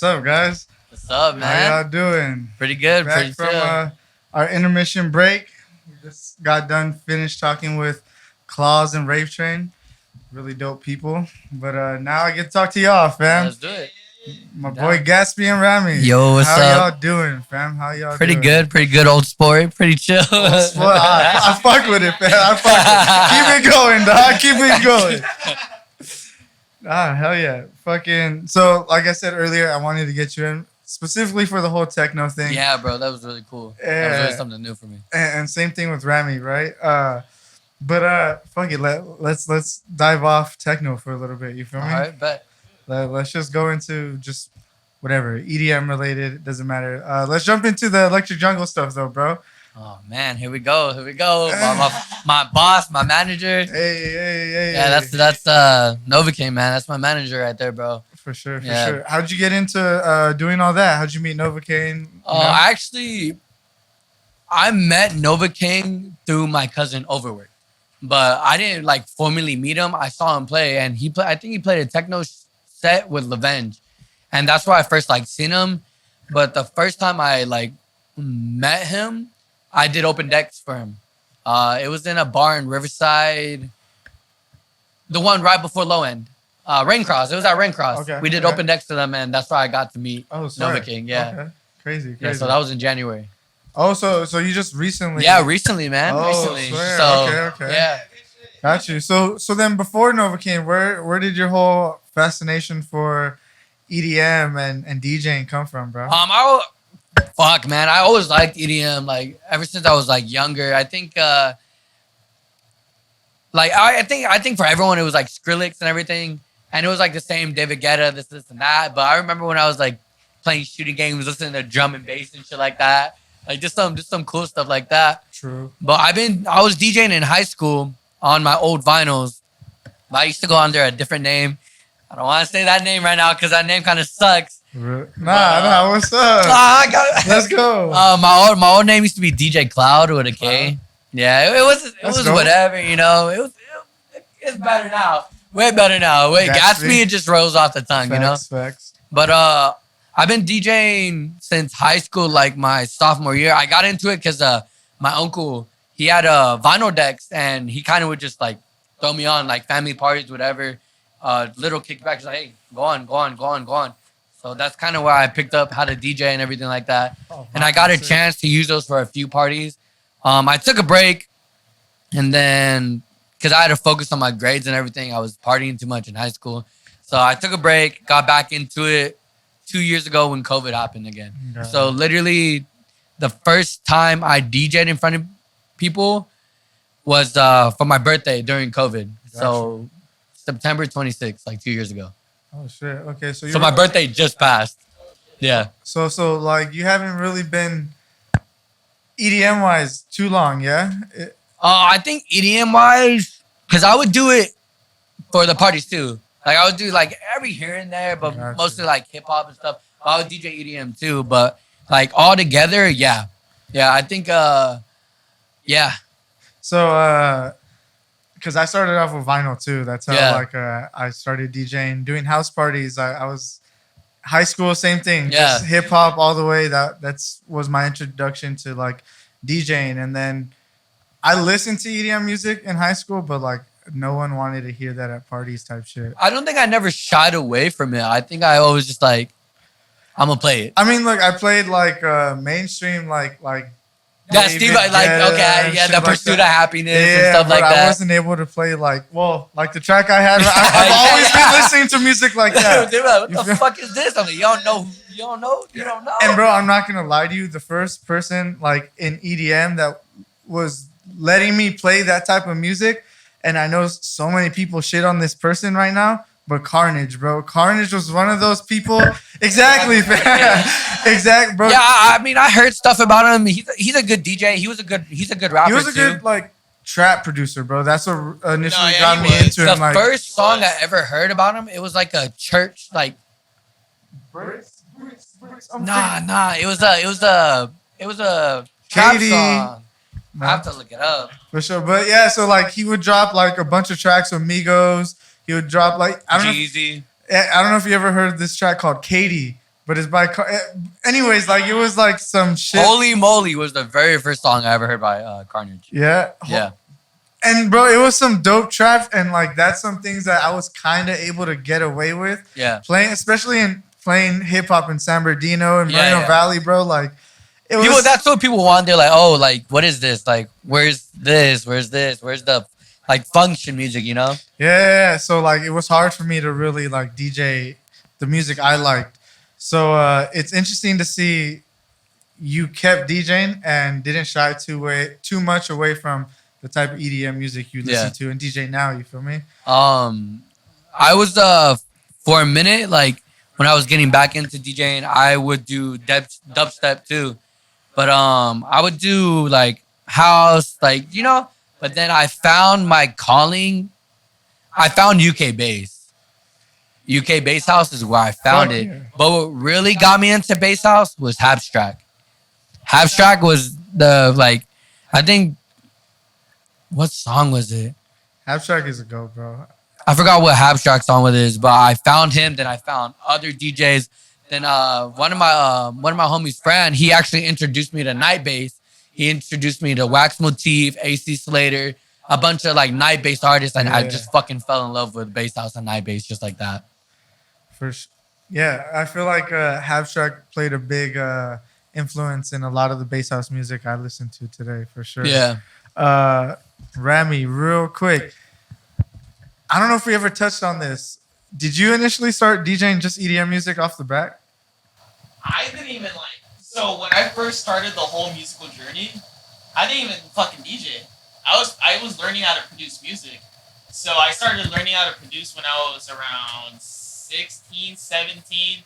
What's up, guys? What's up, man? How y'all doing? Pretty good. Back Pretty from chill. our intermission break. We just got done finished talking with Clawz and RaveTrain. Really dope people. But now I get to talk to y'all, fam. Let's do it. My boy Gatsby and Rami. Yo, what's How up? y'all doing, fam? How y'all Pretty doing? good. Pretty good, old sport. Pretty chill. Oh, sport. I fuck with it, fam. I fuck with it. Keep it going, dog. Keep it going. Hell yeah. Fucking. So, like I said earlier, I wanted to get you in specifically for the whole techno thing. Yeah, bro. That was really cool. Yeah. That was really something new for me. And same thing with Rami, right? But fuck it. Let's dive off techno for a little bit. You feel me? All right, bet. Let's just go into just whatever EDM related. It doesn't matter. Let's jump into the electric jungle stuff though, bro. Oh man, here we go. Here we go. My boss, my manager. Hey. Yeah, that's Novocaine, man. That's my manager right there, bro. For sure. Yeah. How'd you get into doing all that? How'd you meet Novocaine? I met Novocaine through my cousin Overwork, but I didn't like formally meet him. I saw him play, and I think he played a techno set with Lavenge, and that's where I first like seen him. But the first time I like met him, I did open decks for him. It was in a bar in Riverside, the one right before Low End. Raincross. It was at Raincross. Okay, We did open decks to them, and that's where I got to meet Novocaine. Yeah. Okay. Crazy. Yeah, so that was in January. Oh, so you just recently? Yeah, recently, man. Oh, recently. swear. So, Okay. yeah. Got you. So then before Novocaine, where did your whole fascination for EDM and DJing come from, bro? Fuck, man. I always liked EDM, like ever since I was like younger. I think, I think for everyone it was like Skrillex and everything, and it was like the same David Guetta, this and that. But I remember when I was like playing shooting games, listening to drum and bass and shit like that, like just some cool stuff like that. True. But I was DJing in high school on my old vinyls. I used to go under a different name. I don't want to say that name right now because that name kind of sucks. Nah, what's up? Let's go. My old name used to be DJ Cloud with a K. Yeah, it was dope. whatever, you know. It's better now. Way better now. Gatsby, it just rolls off the tongue, you know. Facts. But I've been DJing since high school, like my sophomore year. I got into it because my uncle, he had vinyl decks, and he kind of would just like throw me on like family parties, whatever. Little kickbacks, like, hey, go on. So that's kind of where I picked up how to DJ and everything like that. Oh, and I got a chance to use those for a few parties. I took a break, and then because I had to focus on my grades and everything, I was partying too much in high school. So I took a break, got back into it 2 years ago when COVID happened again. Got So literally the first time I DJ'd in front of people was for my birthday during COVID. So September 26th, like 2 years ago. Oh shit. Okay, so So my birthday just passed. Yeah. So like you haven't really been EDM wise too long, yeah? I think EDM wise, because I would do it for the parties too. Like I would do like every here and there, but Gotcha. mostly like hip hop and stuff. I would DJ EDM too, but like all together, yeah. I think yeah. So because I started off with vinyl too. That's how Yeah. like I started DJing, doing house parties. I was high school, same thing. Yeah. Just hip hop all the way. That's was my introduction to like DJing, and then I listened to EDM music in high school, but like no one wanted to hear that at parties type shit. I don't think I never shied away from it. I think I always just like, I'm gonna play it. I mean, like I played like mainstream, like Yeah, Steve, David like Guetta okay, and yeah, shit the like pursuit that. of happiness and stuff like but that. I wasn't able to play like the track I had. I've always been listening to music like that. Dude, what the fuck is this? I'm like, you don't know. And bro, I'm not gonna lie to you. The first person like in EDM that was letting me play that type of music, and I know so many people shit on this person right now, but Carnage, bro. Carnage was one of those people. Exactly, exactly, bro. Yeah, I mean, I heard stuff about him. He's a good DJ. He's a good rapper. He was a too. good like trap producer, bro. That's what initially No, yeah, got he me was. into The him. Like first song I ever heard about him, it was like a church, like Bricks. nah. It was a trap Katie. song. No. I have to look it up. For sure. But yeah, so like he would drop like a bunch of tracks with Migos. He would drop like I don't know if you ever heard this track called Katie but it's by. Anyways, like it was like some shit. Holy Moly was the very first song I ever heard by Carnage. Yeah. Yeah. And bro, it was some dope trap, and like that's some things that I was kind of able to get away with. Yeah. Playing, especially in playing hip hop in San Bernardino and Moreno Valley, bro. Like it was. People, that's what people want. They're like, oh, like what is this? Like, where's this? Where's this? Where's the like function music? You know? Yeah. So like it was hard for me to really like DJ the music I liked. So it's interesting to see you kept DJing and didn't shy too much away from the type of EDM music you listen to and DJ now. You feel me? I was for a minute, like when I was getting back into DJing, I would do dubstep too, but I would do like house, like you know. But then I found my calling. I found UK bass. UK bass house is where I found it. Yeah. But what really got me into bass house was Habstrack. Habstrack was the like, I think. What song was it? Habstrack is a go, bro. I forgot what Habstrack song it is, but I found him. Then I found other DJs. Then one of my homies' friend, he actually introduced me to night bass. He introduced me to Wax Motif, AC Slater, a bunch of like night bass artists, and I just fucking fell in love with bass house and night bass just like that. Yeah, I feel like Habstrack played a big influence in a lot of the bass house music I listen to today, for sure. Yeah. Rami, real quick. I don't know if we ever touched on this. Did you initially start DJing just EDM music off the bat? I didn't even so when I first started the whole musical journey, I didn't even fucking DJ. I was learning how to produce music. So I started learning how to produce when I was around 16, 17.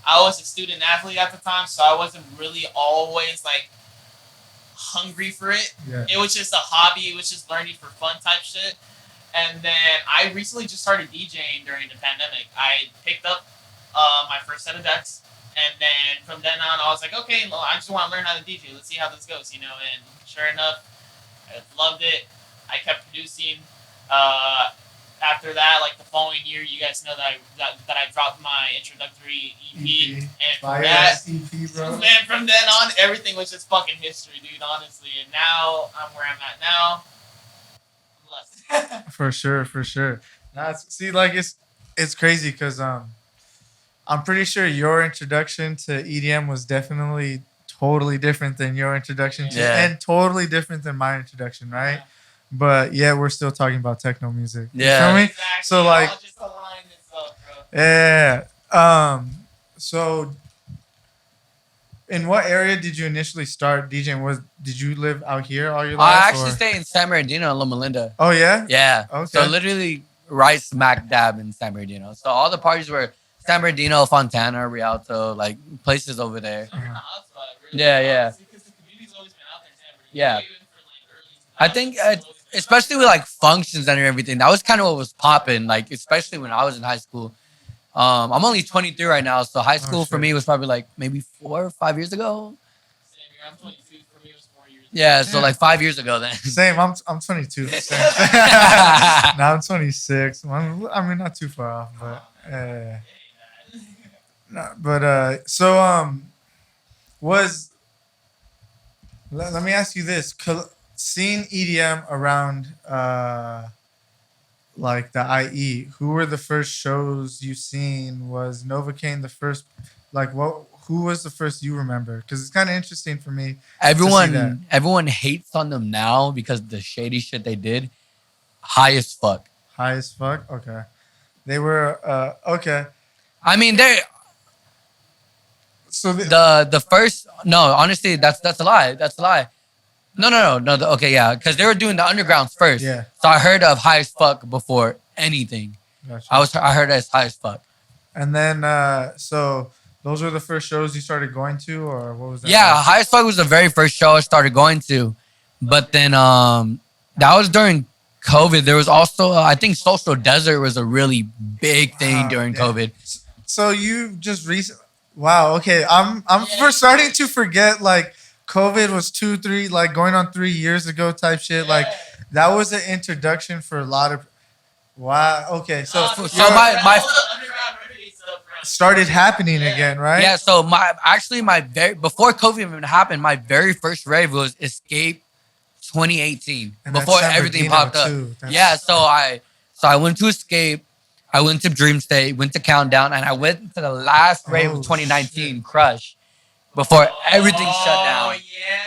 I was a student athlete at the time, so I wasn't really always like hungry for it. Yeah. It was just a hobby. It was just learning for fun type shit. And then I recently just started DJing during the pandemic. I picked up my first set of decks, and then from then on, I was like, okay, well, I just want to learn how to DJ. Let's see how this goes, you know. And sure enough, I loved it. I kept producing. After that, like the following year, you guys know that I dropped my introductory EP. And from that, EP, bro. Man, from then on, everything was just fucking history, dude. Honestly, and now I'm where I'm at now. For sure. See, like it's crazy because I'm pretty sure your introduction to EDM was definitely totally different than your introduction to, and totally different than my introduction, right? Yeah. But yeah, we're still talking about techno music. You feel me? Exactly. So like, just align itself, bro. Yeah. So in what area did you initially start DJing? Did you live out here all your life? I actually stay in San Bernardino and Loma Linda. Oh yeah? Yeah. Okay. So literally right smack dab in San Bernardino. So all the parties were San Bernardino, Fontana, Rialto, like places over there. Yeah. Because the community's always been out there in San Bernardino. Yeah. Even for like early I think especially with like functions and everything, that was kind of what was popping. Like especially when I was in high school. I'm only 23 right now, so high school for me was probably like maybe 4 or 5 years ago. Same here. I'm 22. For me, it was 4 years ago. Yeah, so like 5 years ago then. Same. I'm 22. Same. Now I'm 26. I mean, not too far off, but no, but let me ask you this: seeing EDM around like the IE, who were the first shows you seen? Was Novocaine the first? Like, who was the first you remember? Because it's kind of interesting for me. Everyone hates on them now because the shady shit they did. High as fuck. High as fuck. Okay, they were okay. I mean, they. So the first honestly that's a lie. That's a lie. No. Okay, yeah, because they were doing the undergrounds first. Yeah. So I heard of High as Fuck before anything. Gotcha. I heard as High as Fuck. And then so those were the first shows you started going to, or what was that? Yeah, like? High as Fuck was the very first show I started going to, but then that was during COVID. There was also I think Social Desert was a really big thing during COVID. So you just recently. Wow. Okay. I'm starting to forget like COVID was 2-3 like going on 3 years ago type shit. Like that was an introduction for a lot of. Wow. Okay. So my underground remedy stuff, started happening again, right? Yeah, so my very before COVID even happened, my very first rave was Escape 2018. And that's Before San everything Bernardino, popped up. too. That's- Yeah, so I went to Escape, I went to Dream State, went to Countdown, and I went to the last rave of Oh, 2019, shit. Crush, before everything shut down.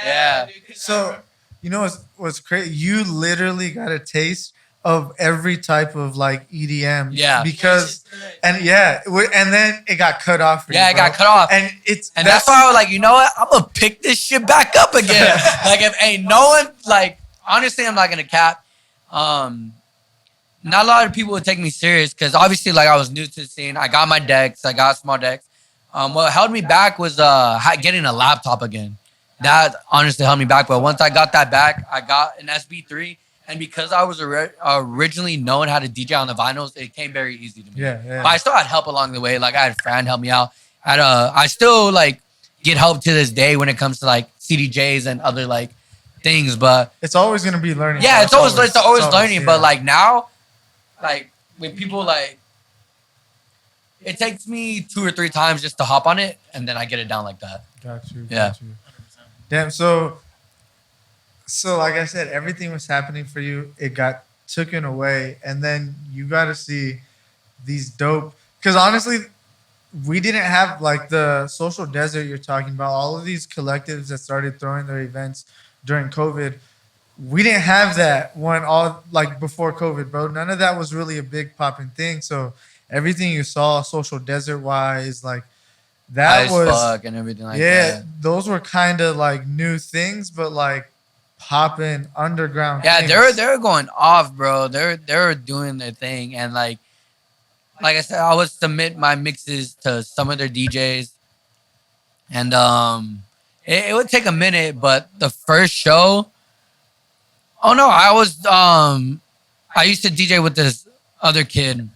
Yeah. Dude, 'cause So, you know what's crazy? You literally got a taste of every type of like EDM. Yeah. Because, and and then it got cut off for you, Yeah, it got bro. cut off. And That's why I was like, you know what? I'm gonna pick this shit back up again. Like if ain't no one like honestly, I'm not gonna cap. Not a lot of people would take me serious because obviously like I was new to the scene. I got my decks, I got small decks. What held me back was getting a laptop again. That honestly held me back. But once I got that back, I got an SB3. And because I was originally knowing how to DJ on the vinyls, it came very easy to me. Yeah. But I still had help along the way. Like I had a friend help me out. I still like get help to this day when it comes to like CDJs and other like things. But it's always gonna be learning. yeah, it's always learning. Yeah. But like now, like when people like, it takes me 2 or 3 times just to hop on it, and then I get it down like that. Got you. Yeah. Damn. So like I said, everything was happening for you. It got taken away, and then you got to see these dope. Because honestly, we didn't have like the social desert you're talking about. All of these collectives that started throwing their events during COVID, we didn't have that one all like before COVID, bro. None of that was really a big popping thing. So everything you saw social desert wise, like that Ice was fuck and everything like that. those were kind of like new things, but like popping underground. Yeah, things. they're going off, bro. They're doing their thing, and like I said, I would submit my mixes to some of their DJs, and it would take a minute, but the first show, oh no, I used to DJ with this other kid,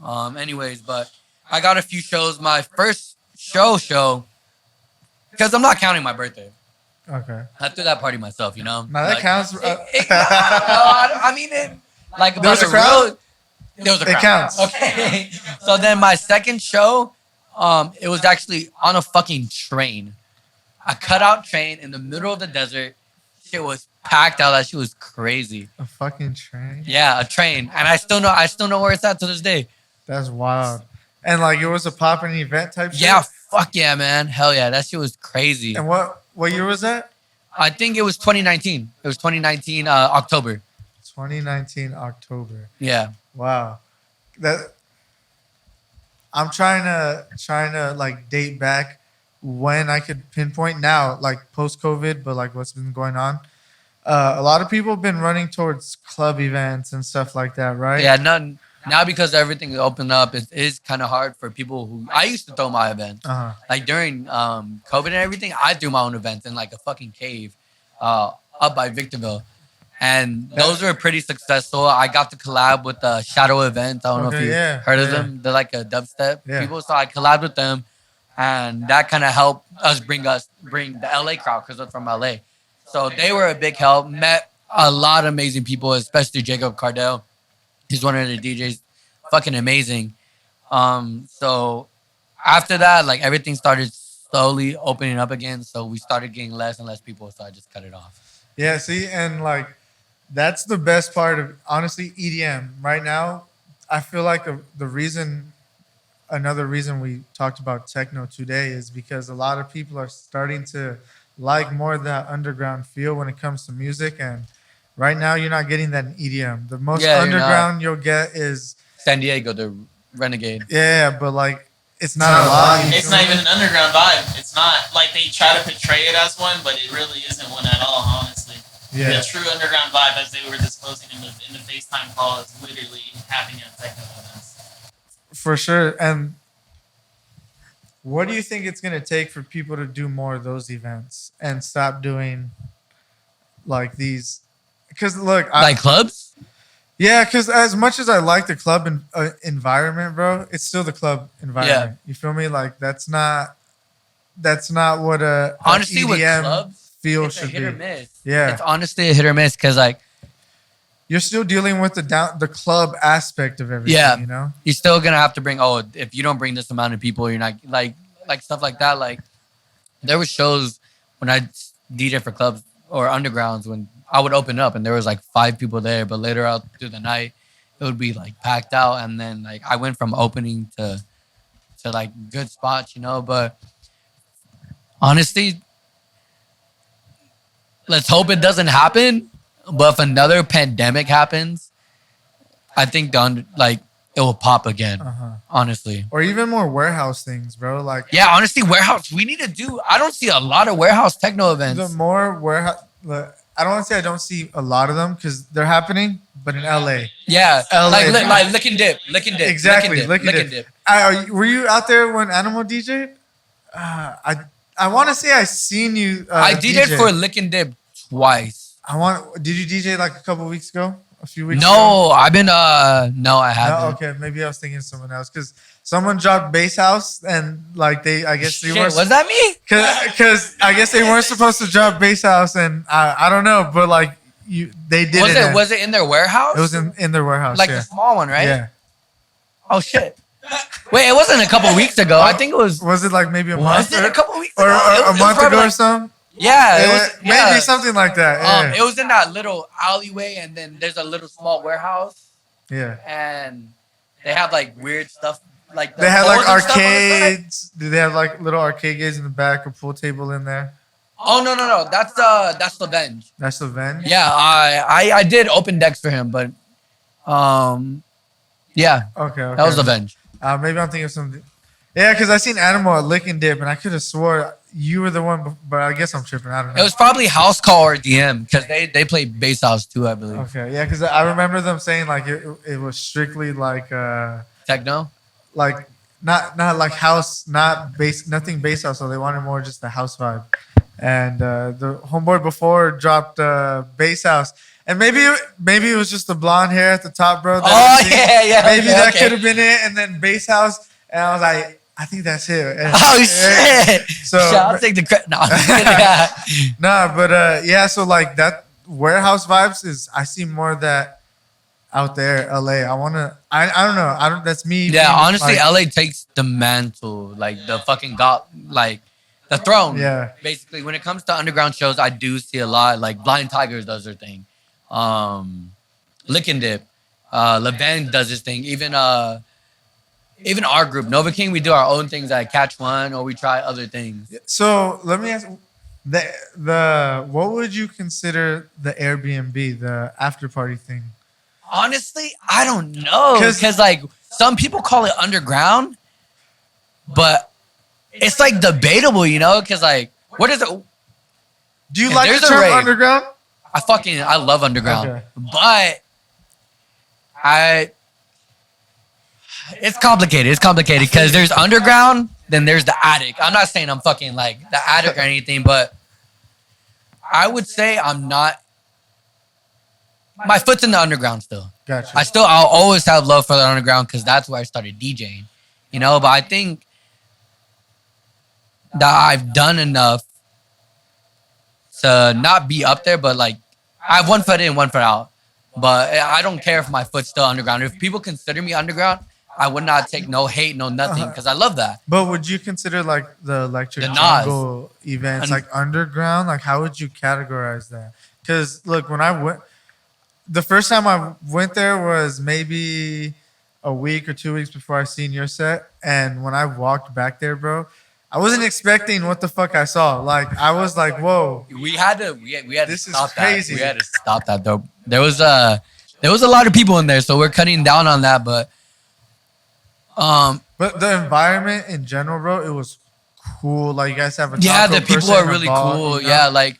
anyways, but I got a few shows. My first show, because I'm not counting my birthday. Okay. I threw that party myself, you know. Now that Like, counts. I mean, it, like There was about a crowd? There was a crowd. It counts. Okay. So then my second show, it was actually on a fucking train. A cutout train in the middle of the desert. Shit was packed out. That shit was crazy. A fucking train. Yeah, a train, and I still know where it's at to this day. That's wild. And like it was a popping event type shit? Yeah, fuck yeah, man. Hell yeah, that shit was crazy. And what year was that? I think it was 2019. It was 2019 October. 2019 October. Yeah. Wow. That I'm trying to like date back when I could pinpoint now, like post COVID, but like what's been going on. A lot of people have been running towards club events and stuff like that, right? Yeah, now because everything is opened up, it is kind of hard for people who I used to throw my events. Uh-huh. Like during COVID and everything, I threw my own events in like a fucking cave up by Victorville. And those were pretty successful. I got to collab with Shadow Events. I don't know if you heard of them. They're like a dubstep people. So I collabed with them. And that kind of helped us bring the LA crowd because they're from LA. So they were a big help. Met a lot of amazing people, especially Jacob Cardell. He's one of the DJs. Fucking amazing. So after that, like everything started slowly opening up again. So we started getting less and less people. So I just cut it off. Yeah, see, and like that's the best part of honestly EDM right now. I feel like another reason we talked about techno today is because a lot of people are starting to like more of that underground feel when it comes to music. And right now, you're not getting that in EDM. The most underground you'll get is San Diego, the Renegade. Yeah, but like it's not a lot. It's not even an underground vibe. It's not like they try to portray it as one, but it really isn't one at all, honestly. Yeah. The true underground vibe, as they were disclosing in the FaceTime call, is literally happening at techno events. For sure. And what do you think it's going to take for people to do more of those events and stop doing like these? Because look, like clubs? Yeah, because as much as I like the club environment, bro, it's still the club environment. Yeah. You feel me? Like that's not what honestly EDM with clubs feel it's should a hit be. Or miss. Yeah, it's honestly a hit or miss because like you're still dealing with the club aspect of everything. Yeah. You know. You're still gonna have to bring. Oh, if you don't bring this amount of people, you're not like stuff like that. Like there was shows when I DJ for clubs or undergrounds when I would open up and there was like 5 people there, but later out through the night it would be like packed out. And then like I went from opening to like good spots, you know. But honestly, let's hope it doesn't happen. But if another pandemic happens, I think it will pop again. Honestly, or even more warehouse things, bro. Like yeah, honestly, warehouse. We need to do. I don't see a lot of warehouse techno events. the more warehouse. I don't want to say I don't see a lot of them because they're happening, but in LA. Yeah, LA. like lick and dip. Exactly, lick and dip. Were you out there when Animal DJ'd? I want to say I seen you. I DJ'd for lick and dip twice. Did you DJ like a couple weeks ago? A few weeks ago? No, I've been no, I haven't. No, okay, maybe I was thinking of someone else because someone dropped Bass House and like I guess they weren't. Was that me? Because I guess they weren't supposed to drop Bass House and I don't know, but like they did it. Was it in their warehouse? It was in their warehouse, like the small one, right? Yeah. Oh shit! Wait, it wasn't a couple weeks ago. I think it was. Was it like maybe a month? Was it a couple weeks or ago? a month ago or something? Yeah, it was. Maybe something like that. Yeah. It was in that little alleyway, and then there's a little small warehouse. Yeah. And they have like weird stuff, like they had like arcades. Do they have like little arcade games in the back, a pool table in there? Oh no! That's Revenge. That's Revenge. Yeah, I did open decks for him, but yeah. Okay. That was Revenge. Maybe I'm thinking of something. Yeah, because I seen Animal at Lick and Dip, and I could have swore you were the one, but I guess I'm tripping. I don't know. It was probably House Call or DM because they played Bass House too, I believe. Okay, yeah, because I remember them saying like it was strictly like techno, like not like house, not bass, nothing bass house. So they wanted more just the house vibe. And the homeboy before dropped Bass House. And maybe it was just the blonde hair at the top, bro. Yeah. Maybe that could have been it. And then Bass House, and I was like, I think that's it. And, oh shit! So I'll take the credit. No, nah, but yeah. So like that warehouse vibes is I see more of that out there, LA. I don't know. That's me. Yeah, honestly, like, LA takes the mantle, like the fucking like the throne. Yeah. Basically, when it comes to underground shows, I do see a lot. Like Blind Tigers does their thing. Lick and Dip, Levin does his thing. Even our group, Nova King, we do our own things at Catch One, or we try other things. So let me ask, what would you consider the Airbnb, the after party thing? Honestly, I don't know, because like some people call it underground, but it's like debatable, you know? Because like, what is it? Do you like the term underground? I love underground, okay. But it's complicated. It's complicated because there's underground, then there's the attic. I'm not saying I'm fucking like the attic or anything, but I would say I'm not. My foot's in the underground still. Gotcha. I'll always have love for the underground because that's where I started DJing, you know. But I think that I've done enough to not be up there, but like I have one foot in, one foot out. But I don't care if my foot's still underground. If people consider me underground, I would not take no hate, no nothing, because I love that. But would you consider like the Electric Jungle events like underground? Like how would you categorize that? Because look, when I went, the first time I went there was maybe a week or 2 weeks before I seen your set, and when I walked back there, bro, I wasn't expecting what the fuck I saw. Like I was like, whoa. We had to this stop is crazy. that. We had to stop that though. There was a lot of people in there, so we're cutting down on that. But the environment in general, bro, it was cool. Like you guys have a the people are really cool. You know? Yeah, like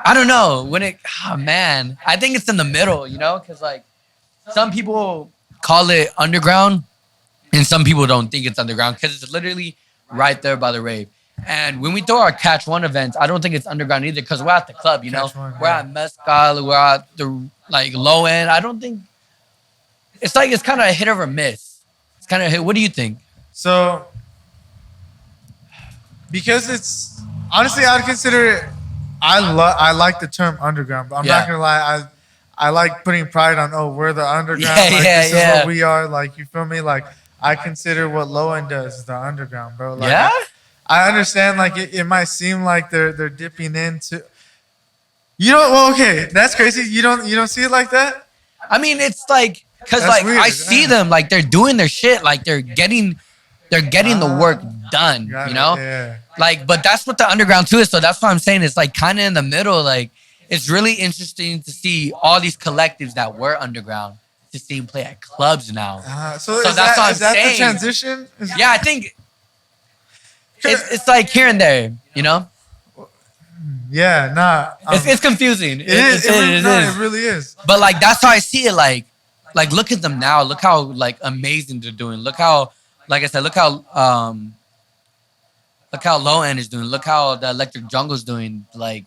I don't know man, I think it's in the middle, you know, because like some people call it underground, and some people don't think it's underground because it's literally right there by the rave. And when we throw our Catch One events, I don't think it's underground either because we're at the club, you know. We're at Mezcal, we're at the like low end. I don't think it's kind of a hit or miss. It's kind of hit. What do you think? So, because it's honestly, I I like the term underground, but I'm not gonna lie, I like putting pride on we're the underground. This is what we are. Like, you feel me? Like, I consider what low end does the underground, bro. Like, I understand. Like, it might seem like they're dipping into. You know, well, okay, that's crazy. You don't see it like that. I mean, it's like because like weird. I see them like they're doing their shit, like they're getting the work done. You know, like, but that's what the underground too is. So that's what I'm saying. It's like kind of in the middle. Like, it's really interesting to see all these collectives that were underground to see them play at clubs now. So that's what I'm saying. The transition? Yeah, I think it's like here and there. You know. Yeah, nah. It's confusing. It really is. But like that's how I see it. Like look at them now. Look how like amazing they're doing. Look how, like I said, look how low end is doing. Look how the Electric Jungle's doing. Like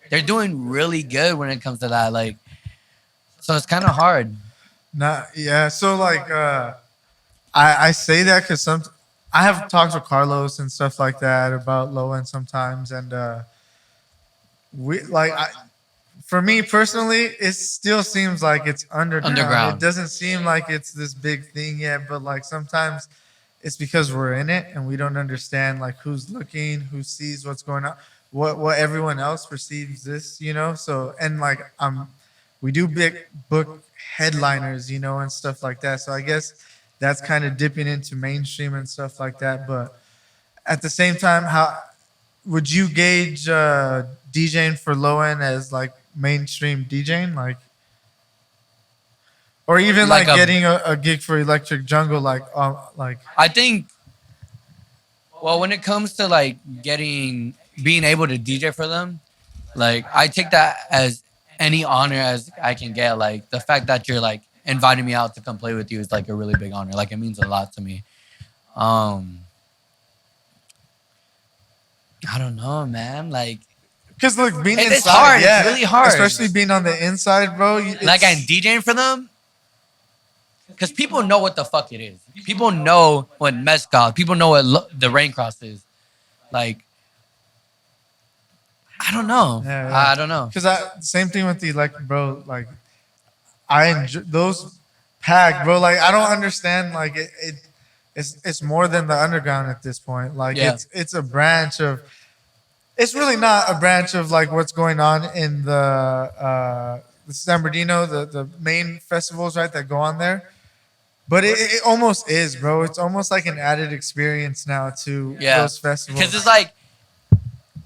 they're doing really good when it comes to that. Like, so it's kind of hard. Yeah. So like, I say that because I have talks with Carlos and stuff like that about low end sometimes, and for me personally, it still seems like it's underground. It doesn't seem like it's this big thing yet, but like sometimes it's because we're in it and we don't understand like who's looking, who sees what's going on, what everyone else perceives this, you know. So, and like we do big book headliners, you know, and stuff like that. So I guess that's kind of dipping into mainstream and stuff like that. But at the same time, how would you gauge DJing for low end as like mainstream DJing, like, or even like getting a gig for Electric Jungle, like I think, well, when it comes to like being able to DJ for them, like I take that as any honor as I can get. Like the fact that you're like inviting me out to come play with you is like a really big honor. Like it means a lot to me. I don't know, man. Like, because look, being inside, it's hard. Yeah, it's really hard, especially being on the inside, bro. Like I'm DJing for them, because people know what the fuck it is. People know what mezcal. People know what the rain cross is. Like, I don't know. Yeah. I don't know. Because same thing with the electric, bro. Like, I enjoy those packed, bro. Like, I don't understand. Like, it's more than the underground at this point. Like, it's a branch of. It's really not a branch of like what's going on in the San Bernardino, the main festivals, right, that go on there. But it almost is, bro. It's almost like an added experience now to those festivals. Because it's like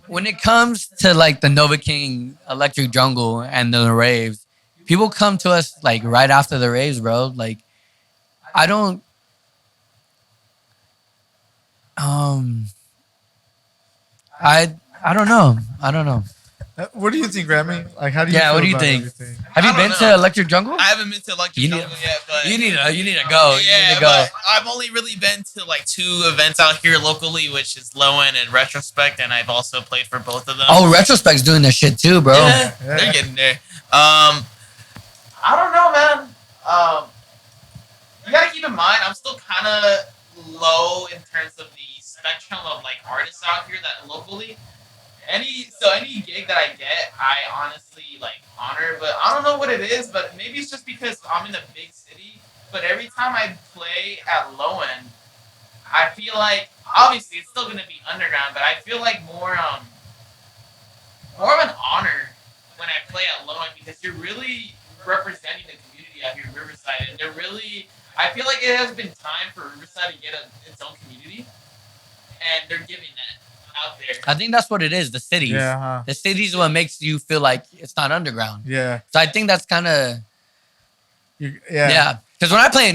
when it comes to like the Nova King, Electric Jungle, and the raves, people come to us like right after the raves, bro. Like I don't. I don't know. What do you think, Grammy? Like, how do you? Yeah, what do you think? Have you been to Electric Jungle? I haven't been to Electric Jungle yet, but you need to go. But I've only really been to like 2 events out here locally, which is Low End and Retrospect, and I've also played for both of them. Oh, Retrospect's doing their shit too, bro. Yeah. They're getting there. I don't know, man. You gotta keep in mind, I'm still kind of low in terms of the spectrum of like artists out here that locally. Any gig that I get, I honestly like honor, but I don't know what it is, but maybe it's just because I'm in a big city. But every time I play at Low End, I feel like obviously it's still gonna be underground, but I feel like more of an honor when I play at Low End because you're really representing the community out here in Riverside, and I feel like it has been time for Riverside to get its own community, and they're giving that. Out there. I think that's what it is. The cities. Yeah. The cities is what makes you feel like it's not underground. Yeah. So I think that's kind of. Yeah. Because when I play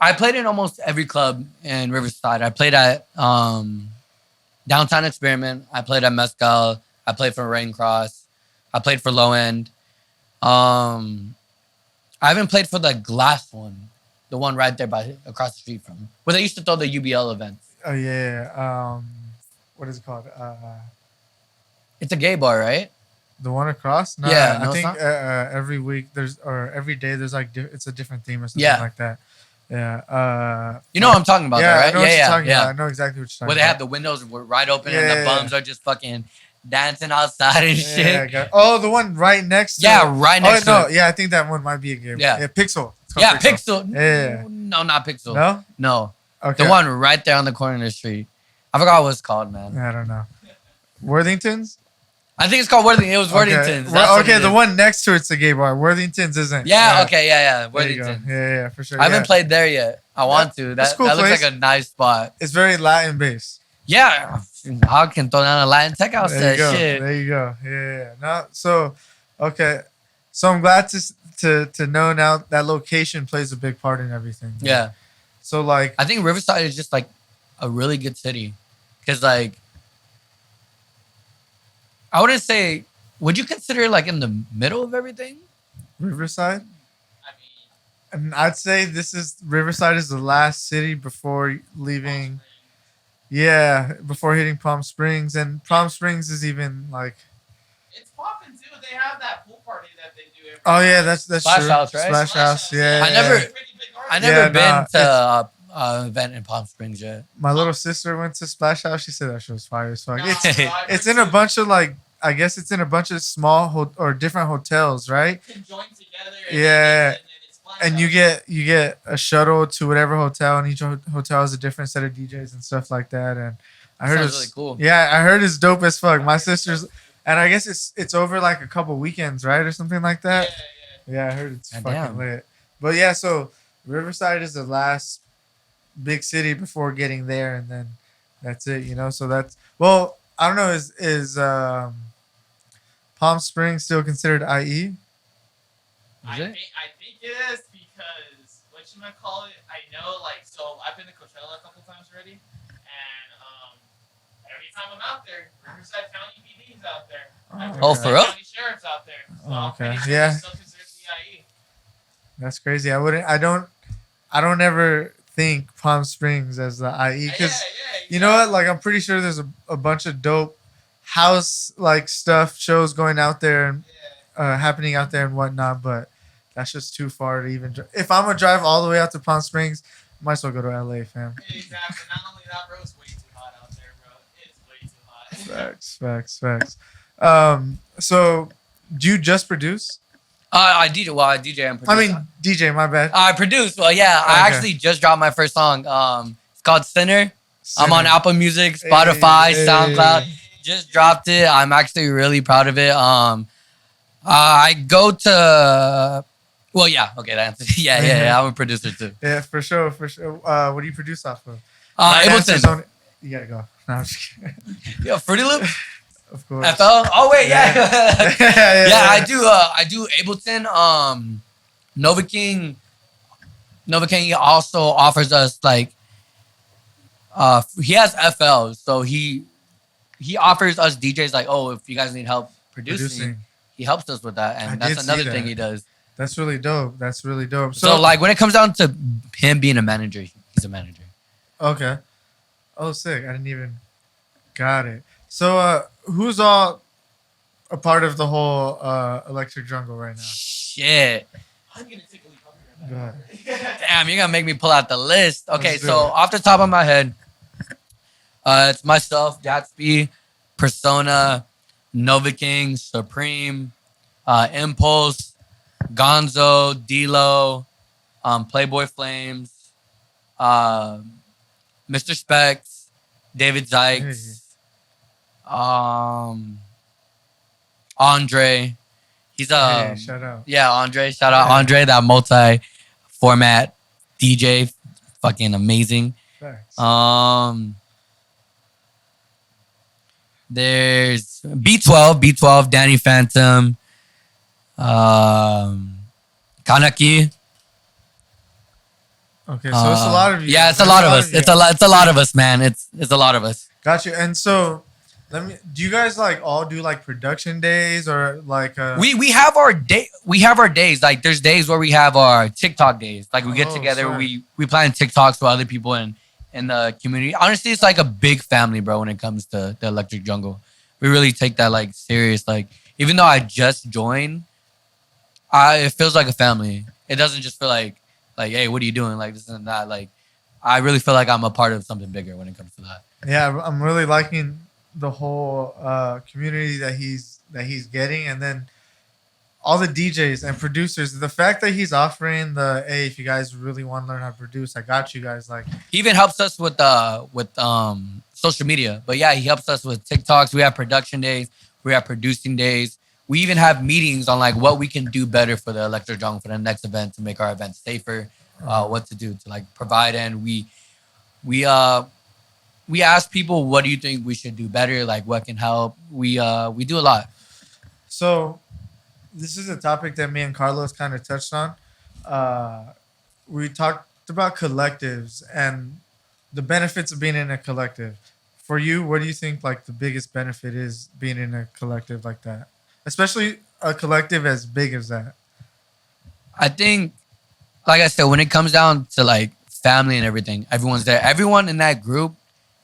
I played in almost every club in Riverside. I played at Downtown Experiment. I played at Mezcal. I played for Rain Cross. I played for Low End. I haven't played for the glass one, the one right there across the street from where they used to throw the UBL events. Oh yeah. What is it called? It's a gay bar, right? The one across? No, yeah, I think every week every day there's like it's a different theme or something like that. Yeah. You know what I'm talking about, yeah, though, right? I know what you're talking about. I know exactly what you're talking about. Where they have the windows right open and the bums are just fucking dancing outside and Yeah, shit. oh, the one right next to Yeah, right next no, to it. yeah, I think that one might be a game. Yeah. Pixel. It's called Yeah, Pixel. Yeah. No, not Pixel. No? No. Okay. The one right there on the corner of the street. I forgot what it's called, man. I don't know. Worthington's? I think it's called Worthington. It was Worthington's. Okay, the one next to it's a gay bar. Worthington's isn't. Yeah, okay, yeah. There you go. Worthington. Yeah, for sure. I haven't played there yet. I want to. It's That, a cool that looks place. like a nice spot. It's very Latin based. Yeah. I can throw down a Latin tech house There you go. shit. There you go. Yeah. No, so, okay. So I'm glad to know now that location plays a big part in everything. Yeah. So like, I think Riverside is just like a really good city. Because like, I wouldn't say, would you consider it like in the middle of everything? Riverside? I mean, And I'd say Riverside is the last city before leaving. Yeah, before hitting Palm Springs. And Palm Springs is even like, it's popping too. They have that pool party that they do every oh yeah, year. that's Splash true. House, right? Splash House, yeah. I never- It's a pretty big I order. never Yeah, been nah, to an event in Palm Springs yet. My little sister went to Splash House. She said that shit was fire as fuck. Nah, It's bro, I it's went in a to- bunch of like, I guess it's in a bunch of small or different hotels, right? Can join together. Yeah. And then it's fun. And you get a shuttle to whatever hotel, and each hotel has a different set of DJs and stuff like that. And I heard Sounds it's really cool. Yeah, I heard it's dope as fuck. My sister's, and I guess it's over like a couple weekends, right, or something like that. Yeah, I heard it's God fucking damn. lit. But yeah, so Riverside is the last big city before getting there, and then that's it, you know. So that's, well, I don't know. Is Palm Springs still considered IE? I Is it? think it is because whatchamacallit, I know, like, so I've been to Coachella a couple times already, and every time I'm out there, Riverside County PD's out there. Oh, okay. for real? County Sheriff's out there. So Oh, I'm okay. pretty sure Yeah. they're still considered DIE. That's crazy. I don't ever think Palm Springs as the IE because you know what? Like, I'm pretty sure there's a bunch of dope house like stuff shows going out there and happening out there and whatnot, but that's just too far to even. If I'm gonna drive all the way out to Palm Springs, might as well go to LA, fam. Exactly. Not only that, bro, it's way too hot out there, bro. It's way too hot. Facts. So do you just produce? I DJ. Well, I DJ and produce. I mean, DJ. My bad. I produce. Well, yeah. I Okay. actually just dropped my first song. It's called Sinner. I'm on Sinner. Apple Music, Spotify, Hey. SoundCloud. Just dropped it. I'm actually really proud of it. I go to. Well, yeah. Okay, that's yeah. I'm a producer too. Yeah, for sure. What do you produce off of? Ableton. You gotta go. No, I'm just kidding. Yeah, Fruity Loop. Of course. FL. Oh wait, yeah. yeah. I do Ableton. Nova King also offers us like he has FL, so he offers us DJs like, oh, if you guys need help producing. He helps us with that, I and did that's see another that. thing he does. That's really dope. So like when it comes down to him being a manager, he's a manager. Okay. Oh, sick. I didn't even. Got it. So who's all a part of the whole Electric Jungle right now? Shit. I'm gonna take a leap up Go ahead. here. Damn, you're gonna make me pull out the list. Okay, Let's do so it. off the top of my head, it's myself, Gatsby, Persona, Nova King, Supreme, Impulse, Gonzo, D-Lo, Playboy Flames, Mr. Specs, David Zykes, Andre. He's Hey, shout out. yeah, Andre. Shout out Andre, that multi-format DJ, fucking amazing. Thanks. There's B12, Danny Phantom, Kanaki. Okay, so it's a lot of you. Yeah, it's a There's lot of us. you. It's a lot of us, man. It's a lot of us. Got you. And so, do you guys like all do like production days or like? We have our day. We have our days. Like there's days where we have our TikTok days. Like we get Oh, together. sorry. We plan TikToks for other people in the community. Honestly, it's like a big family, bro. When it comes to the Electric Jungle, we really take that like serious. Like even though I just joined, it feels like a family. It doesn't just feel like hey, what are you doing? Like this and that. Like I really feel like I'm a part of something bigger when it comes to that. Yeah, I'm really liking the whole community that he's getting, and then all the DJs and producers. The fact that he's offering the, hey, if you guys really want to learn how to produce, I got you guys. Like, He even helps us with social media. But yeah, he helps us with TikToks. We have production days. We have producing days. We even have meetings on like what we can do better for the Electro Jungle for the next event to make our event safer. What to do to like provide, and we ask people, what do you think we should do better? Like what can help? We do a lot. so this is a topic that me and Carlos kind of touched on. We talked about collectives and the benefits of being in a collective. For you, what do you think like the biggest benefit is being in a collective like that? Especially a collective as big as that. I think, like I said, when it comes down to like family and everything, everyone's there. Everyone in that group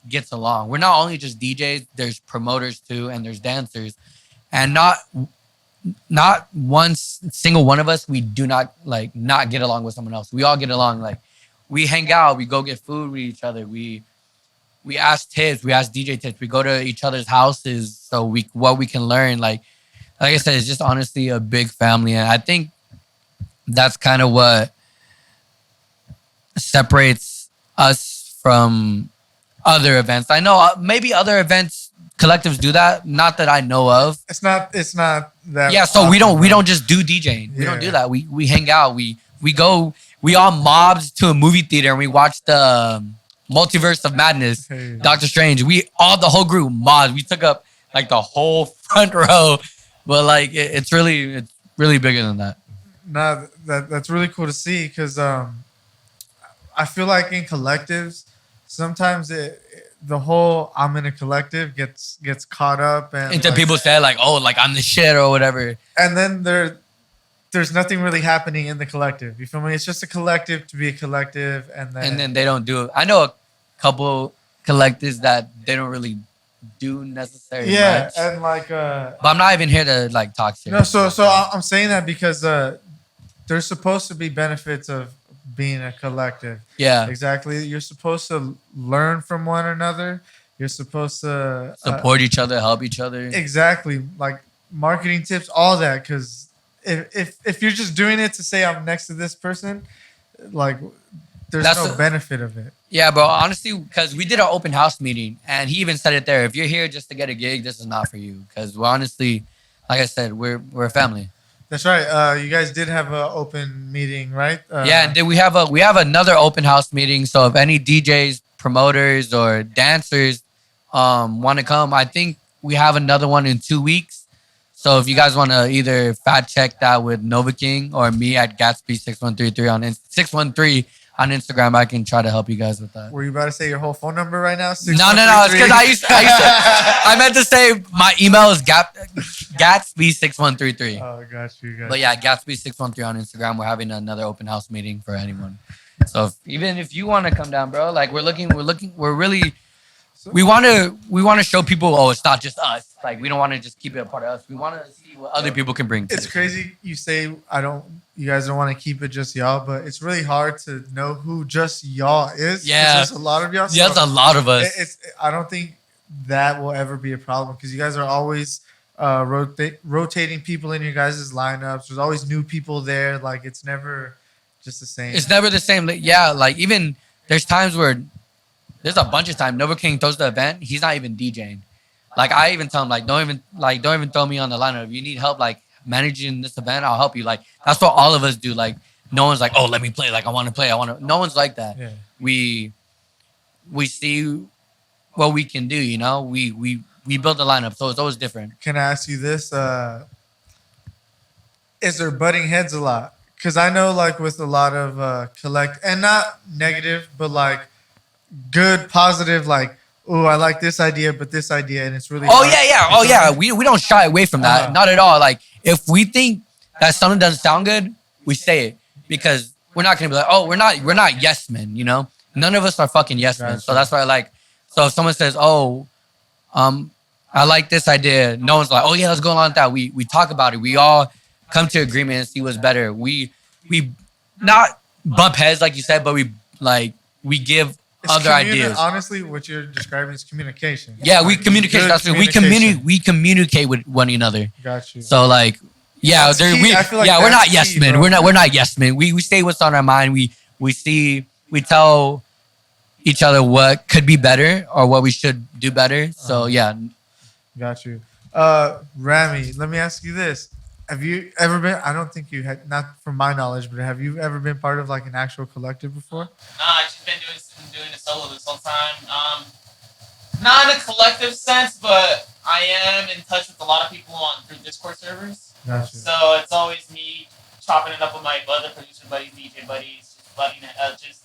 gets along. We're not only just DJs, there's promoters too, and there's dancers. And not one single one of us, we do not like not get along with someone else. We all get along. Like we hang out, we go get food with each other. We ask tips, we ask DJ tips, we go to each other's houses so what we can learn. Like I said, it's just honestly a big family. And I think that's kind of what separates us from other events. I know maybe other events collectives do that, not that I know of. It's not that. Yeah, so we don't just do DJing. We don't do that. We hang out. We go. We all mobs to a movie theater and we watch the Multiverse of Madness, Hey. Doctor Strange. The whole group mobs. We took up like the whole front row, but like it's really bigger than that. No, that's really cool to see because I feel like in collectives sometimes the whole I'm in a collective gets caught up and Until like, people say like, oh, like I'm the shit or whatever. and then there's nothing really happening in the collective. You feel me? It's just a collective to be a collective, and And then they don't do it. I know a couple collectives that they don't really do necessarily much. and like But I'm not even here to like talk shit. no, so I'm saying that because there's supposed to be benefits of being a collective. Yeah. Exactly. You're supposed to learn from one another. You're supposed to Support each other, help each other. exactly, like marketing tips, all that. Because if you're just doing it to say I'm next to this person, like there's no benefit of it. Yeah, bro. Honestly, because we did our open house meeting, and he even said it there. If you're here just to get a gig, this is not for you. Because we're honestly, like I said, we're a family. That's right. You guys did have an open meeting, right? Yeah, and then we have another open house meeting. So if any DJs, promoters, or dancers want to come, I think we have another one in 2 weeks. So if you guys want to either fact check that with Nova King or me at Gatsby6133 613 on Instagram, I can try to help you guys with that. Were you about to say your whole phone number right now? No. It's because I meant to say my email is Gatsby6133. Oh, got you. But yeah, Gatsby613 on Instagram. We're having another open house meeting for anyone. So even if you want to come down, bro, like we want to show people, oh, it's not just us. Like we don't want to just keep it a part of us. We want to see what other people can bring. It's crazy you say you guys don't want to keep it just y'all, but it's really hard to know who just y'all is. Yeah. There's a lot of y'all. Yeah, there's a lot of us. I don't think that will ever be a problem because you guys are always rotating people in your guys' lineups. There's always new people there. Like it's never just the same. It's never the same. Yeah, like even there's times where there's a bunch of times Nova King throws the event. He's not even DJing. Like I even tell him like don't even throw me on the lineup. If you need help like managing this event, I'll help you. Like that's what all of us do. Like no one's like, oh, let me play. Like I want to play. No one's like that. Yeah. We see what we can do. You know, we build the lineup, so it's always different. Can I ask you this? Is there butting heads a lot? Because I know like with a lot of and not negative, but like good, positive, like, oh, I like this idea, but this idea, and it's really Oh yeah. We don't shy away from that. Not at all. Like if we think that something doesn't sound good, we say it because we're not gonna be like, oh, we're not yes men, you know? None of us are fucking yes men. So that's why so if someone says, oh, I like this idea, no one's like, oh yeah, let's go along with that. We talk about it. We all come to agreement and see what's better. We not bump heads like you said, but we give other ideas. Honestly, what you're describing is communication. Yeah, we Like, communicate. good That's what communication. we communicate with one another. Got you. So like, yeah, That's there key. we I feel like yeah we're that's not yes key, men. bro. We're not yes men. We say what's on our mind. We tell each other what could be better or what we should do better. So yeah, Got you. Rami, let me ask you this. Have you ever been, I don't think you had, not from my knowledge, but have you ever been part of like an actual collective before? Nah, I've just been doing it solo this whole time. Not in a collective sense, but I am in touch with a lot of people on through Discord servers. Got you. So it's always me chopping it up with my other producer buddies, DJ buddies, just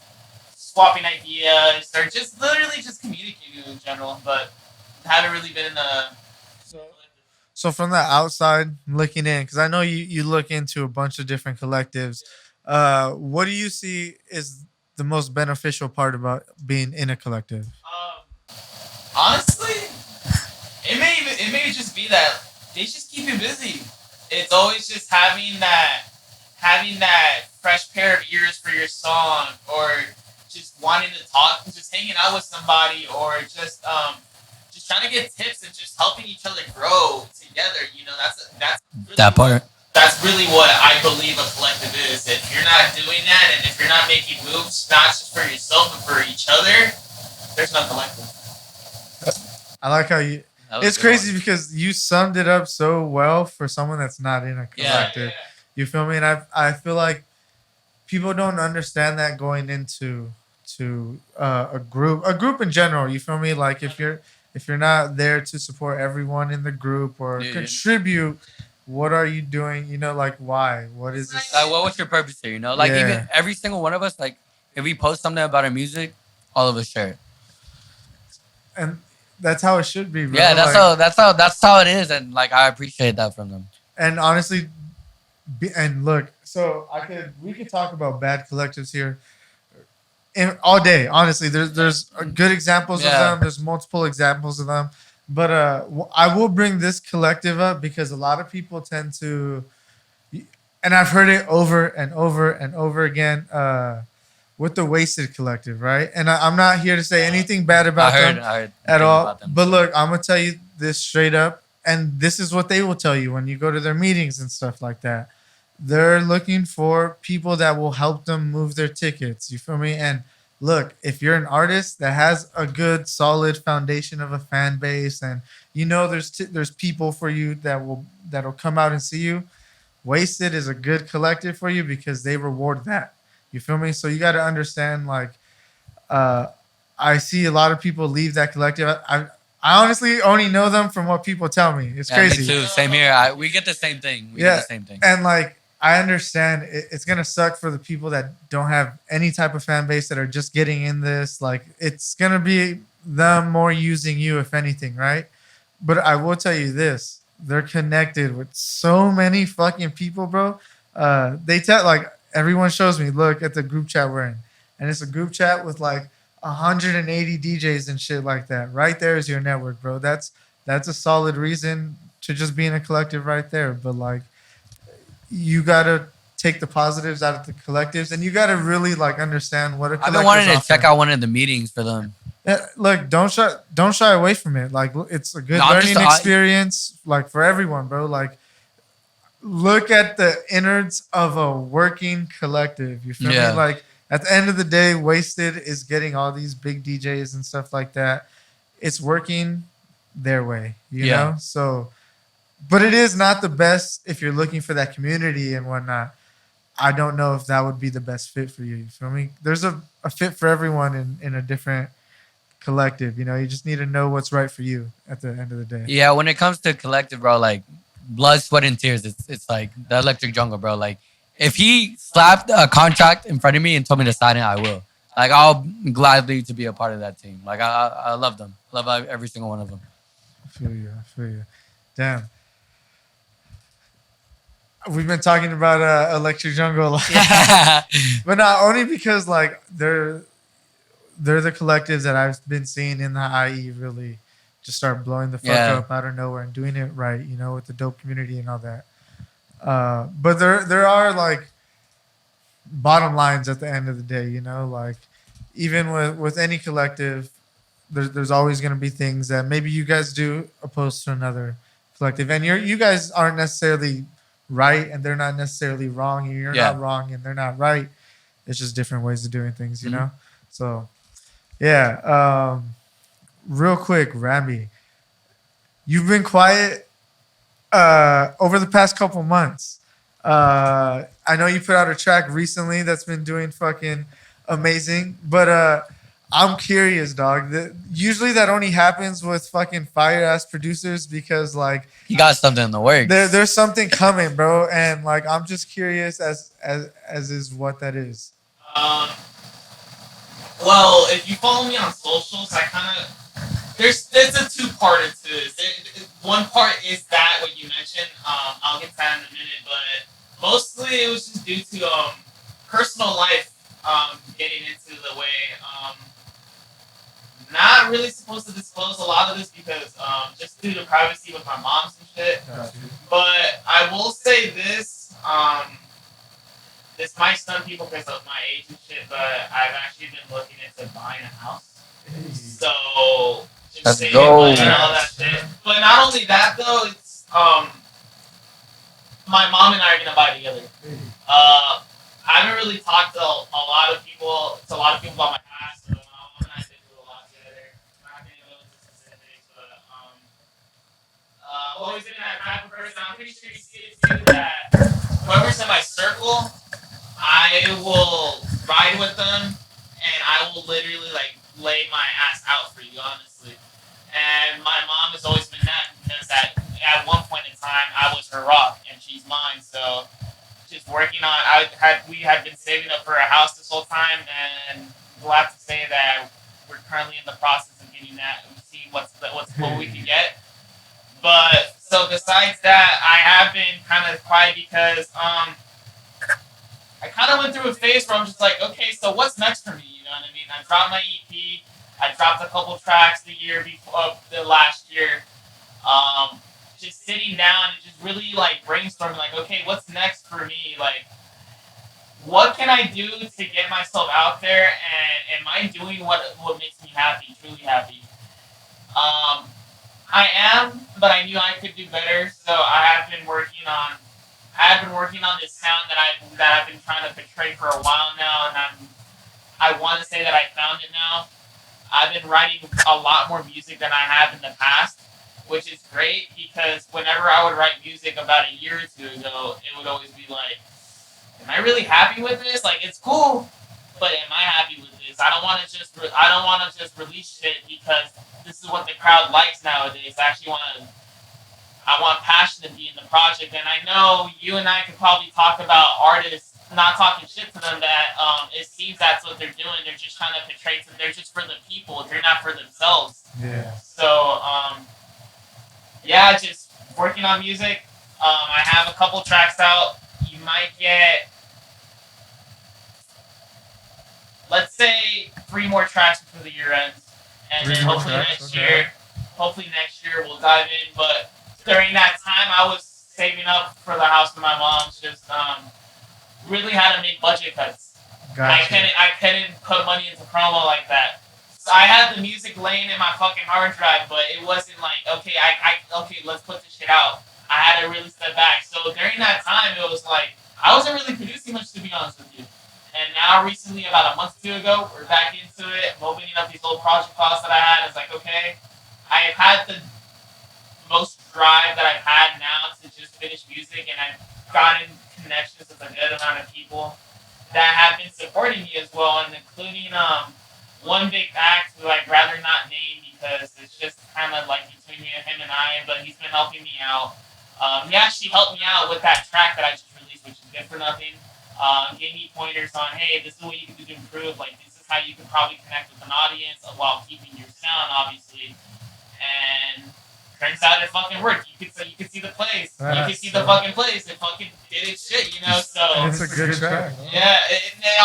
swapping ideas or just literally just communicating in general. But haven't really been in a. So from the outside looking in, because I know you look into a bunch of different collectives, what do you see is the most beneficial part about being in a collective? Honestly, it may just be that they just keep you busy. It's always just having that fresh pair of ears for your song, or just wanting to talk, just hanging out with somebody, or just trying to get tips and just helping each other grow together. You know, that's really that part. That's really what I believe a collective is. If you're not doing that, and if you're not making moves, not just for yourself but for each other, there's no collective. I like how you. It's crazy because you summed it up so well for someone that's not in a collective. Yeah. You feel me? And I feel like people don't understand that going into a group in general. You feel me? Like if you're not there to support everyone in the group or contribute, what are you doing? You know, like why? What is this? What was your purpose here? You know, like even every single one of us, like if we post something about our music, all of us share it. And that's how it should be, bro. Yeah, that's how it is, and like I appreciate that from them. And honestly, and look, so we could talk about bad collectives here all day. Honestly, there's good examples of them. There's multiple examples of them, but I will bring this collective up because a lot of people tend to, and I've heard it over and over and over again. With the Wasted Collective, right? And I'm not here to say anything bad about them at all. But look, I'm gonna tell you this straight up, and this is what they will tell you when you go to their meetings and stuff like that. They're looking for people that will help them move their tickets. You feel me? And look, if you're an artist that has a good, solid foundation of a fan base, and you know there's people for you that'll come out and see you, Wasted is a good collective for you because they reward that. You feel me? So you got to understand, like, I see a lot of people leave that collective. I honestly only know them from what people tell me. It's crazy. Me too. Same here. We get the same thing. We get the same thing. And like, I understand it's going to suck for the people that don't have any type of fan base that are just getting in this. Like, it's going to be them more using you, if anything, right? But I will tell you this. They're connected with so many fucking people, bro. They tell, like, everyone shows me, look at the group chat we're in. And it's a group chat with like 180 DJs and shit like that. Right there is your network, bro. That's a solid reason to just be in a collective right there. But like, you got to take the positives out of the collectives, and you got to really like understand what a collective is. I've been wanting to check out one of the meetings for them. Look, don't shy away from it. Like, it's a good learning experience, like for everyone, bro. Like, look at the innards of a working collective. You feel me? Like, at the end of the day, Wasted is getting all these big DJs and stuff like that. It's working their way, you know? So, but it is not the best if you're looking for that community and whatnot. I don't know if that would be the best fit for you. You feel me? There's a fit for everyone in a different collective. You know, you just need to know what's right for you at the end of the day. Yeah, when it comes to collective, bro, like, blood, sweat, and tears. It's like the Electric Jungle, bro. Like, if he slapped a contract in front of me and told me to sign it, I will. Like, I'll gladly to be a part of that team. Like, I love them. I love every single one of them. I feel you. Damn. We've been talking about Electric Jungle a lot. But not only because, like, they're the collectives that I've been seeing in the IE really just start blowing the fuck up out of nowhere and doing it right, you know, with the dope community and all that. But there are like bottom lines at the end of the day, you know, like even with any collective, there's always going to be things that maybe you guys do opposed to another collective, and you guys aren't necessarily right, and they're not necessarily wrong, and you're Yeah. not wrong, and they're not right. It's just different ways of doing things, you Mhm. know. So, yeah. Real quick, Rambi, you've been quiet over the past couple months. I know you put out a track recently that's been doing fucking amazing, but I'm curious, dog. Usually that only happens with fucking fire ass producers because like He got something in the works. there's something coming, bro, and like I'm just curious as is what that is. Well, if you follow me on socials, I kind of there's a two-parter to this. One part is that what you mentioned. I'll get to that in a minute, but mostly it was just due to personal life getting into the way. Not really supposed to disclose a lot of this because just due to privacy with my moms and shit. But I will say this. This might stun people because of my age and shit, but I've actually been looking into buying a house. So just Let's saving go. money and all that shit. But not only that though, it's my mom and I are gonna buy together. I haven't really talked to a lot of people about my past, but my mom and I did do a lot together. I'm not gonna go into specifics, but I've always been that type of person. I'm pretty sure you see it too. That whoever's in my circle, I will ride with them, and I will literally like lay my ass out for you, honestly. And my mom has always been that because at one point in time I was her rock and she's mine. So just working on, we had been saving up for a house this whole time, and glad to say that we're currently in the process of getting that. We see what we can get. But so besides that, I have been kind of quiet because I kind of went through a phase where I'm just like, okay, so what's next for me? You know what I mean? I dropped my EP. I dropped a couple tracks the last year. Just sitting down and just really like brainstorming, like, okay, what's next for me? Like, what can I do to get myself out there? And am I doing what makes me happy, truly happy? I am, but I knew I could do better. So I have been working on this sound that I've been trying to portray for a while now, and I want to say that I found it now. I've been writing a lot more music than I have in the past, which is great because whenever I would write music about a year or two ago, it would always be like, am I really happy with this? Like, it's cool, but am I happy with this? I don't want to just release shit because this is what the crowd likes nowadays. I want passion to be in the project, and I know you and I could probably talk about artists not talking shit to them that it seems that's what they're doing. They're just trying to portray they're just for the people. They're not for themselves. Yeah. So yeah, just working on music. I have a couple tracks out. You might get, let's say, 3 more tracks before the year ends, and then hopefully next year we'll dive in. But during that time, I was saving up for the house with my mom's. Just really had to make budget cuts. Gotcha. I couldn't put money into promo like that. So I had the music laying in my fucking hard drive, but it wasn't like, okay, okay, let's put this shit out. I had to really step back. So during that time, it was like I wasn't really producing much, to be honest with you. And now recently, about a month or two ago, we're back into it. I'm opening up these old project files that I had. It's like, okay, I have had the most drive that I've had now to just finish music, and I've gotten connections with a good amount of people that have been supporting me as well, and including one big act who I'd rather not name because it's just kind of like between him and I, but he's been helping me out. He actually helped me out with that track that I just released, which is Good for Nothing. Gave me pointers on, hey, this is what you can do to improve. Like, this is how you can probably connect with an audience while keeping your sound, obviously. And turns out it fucking worked. You could see the plays. You could see the fucking plays. It fucking did its shit, you know. So it's a good track. Yeah,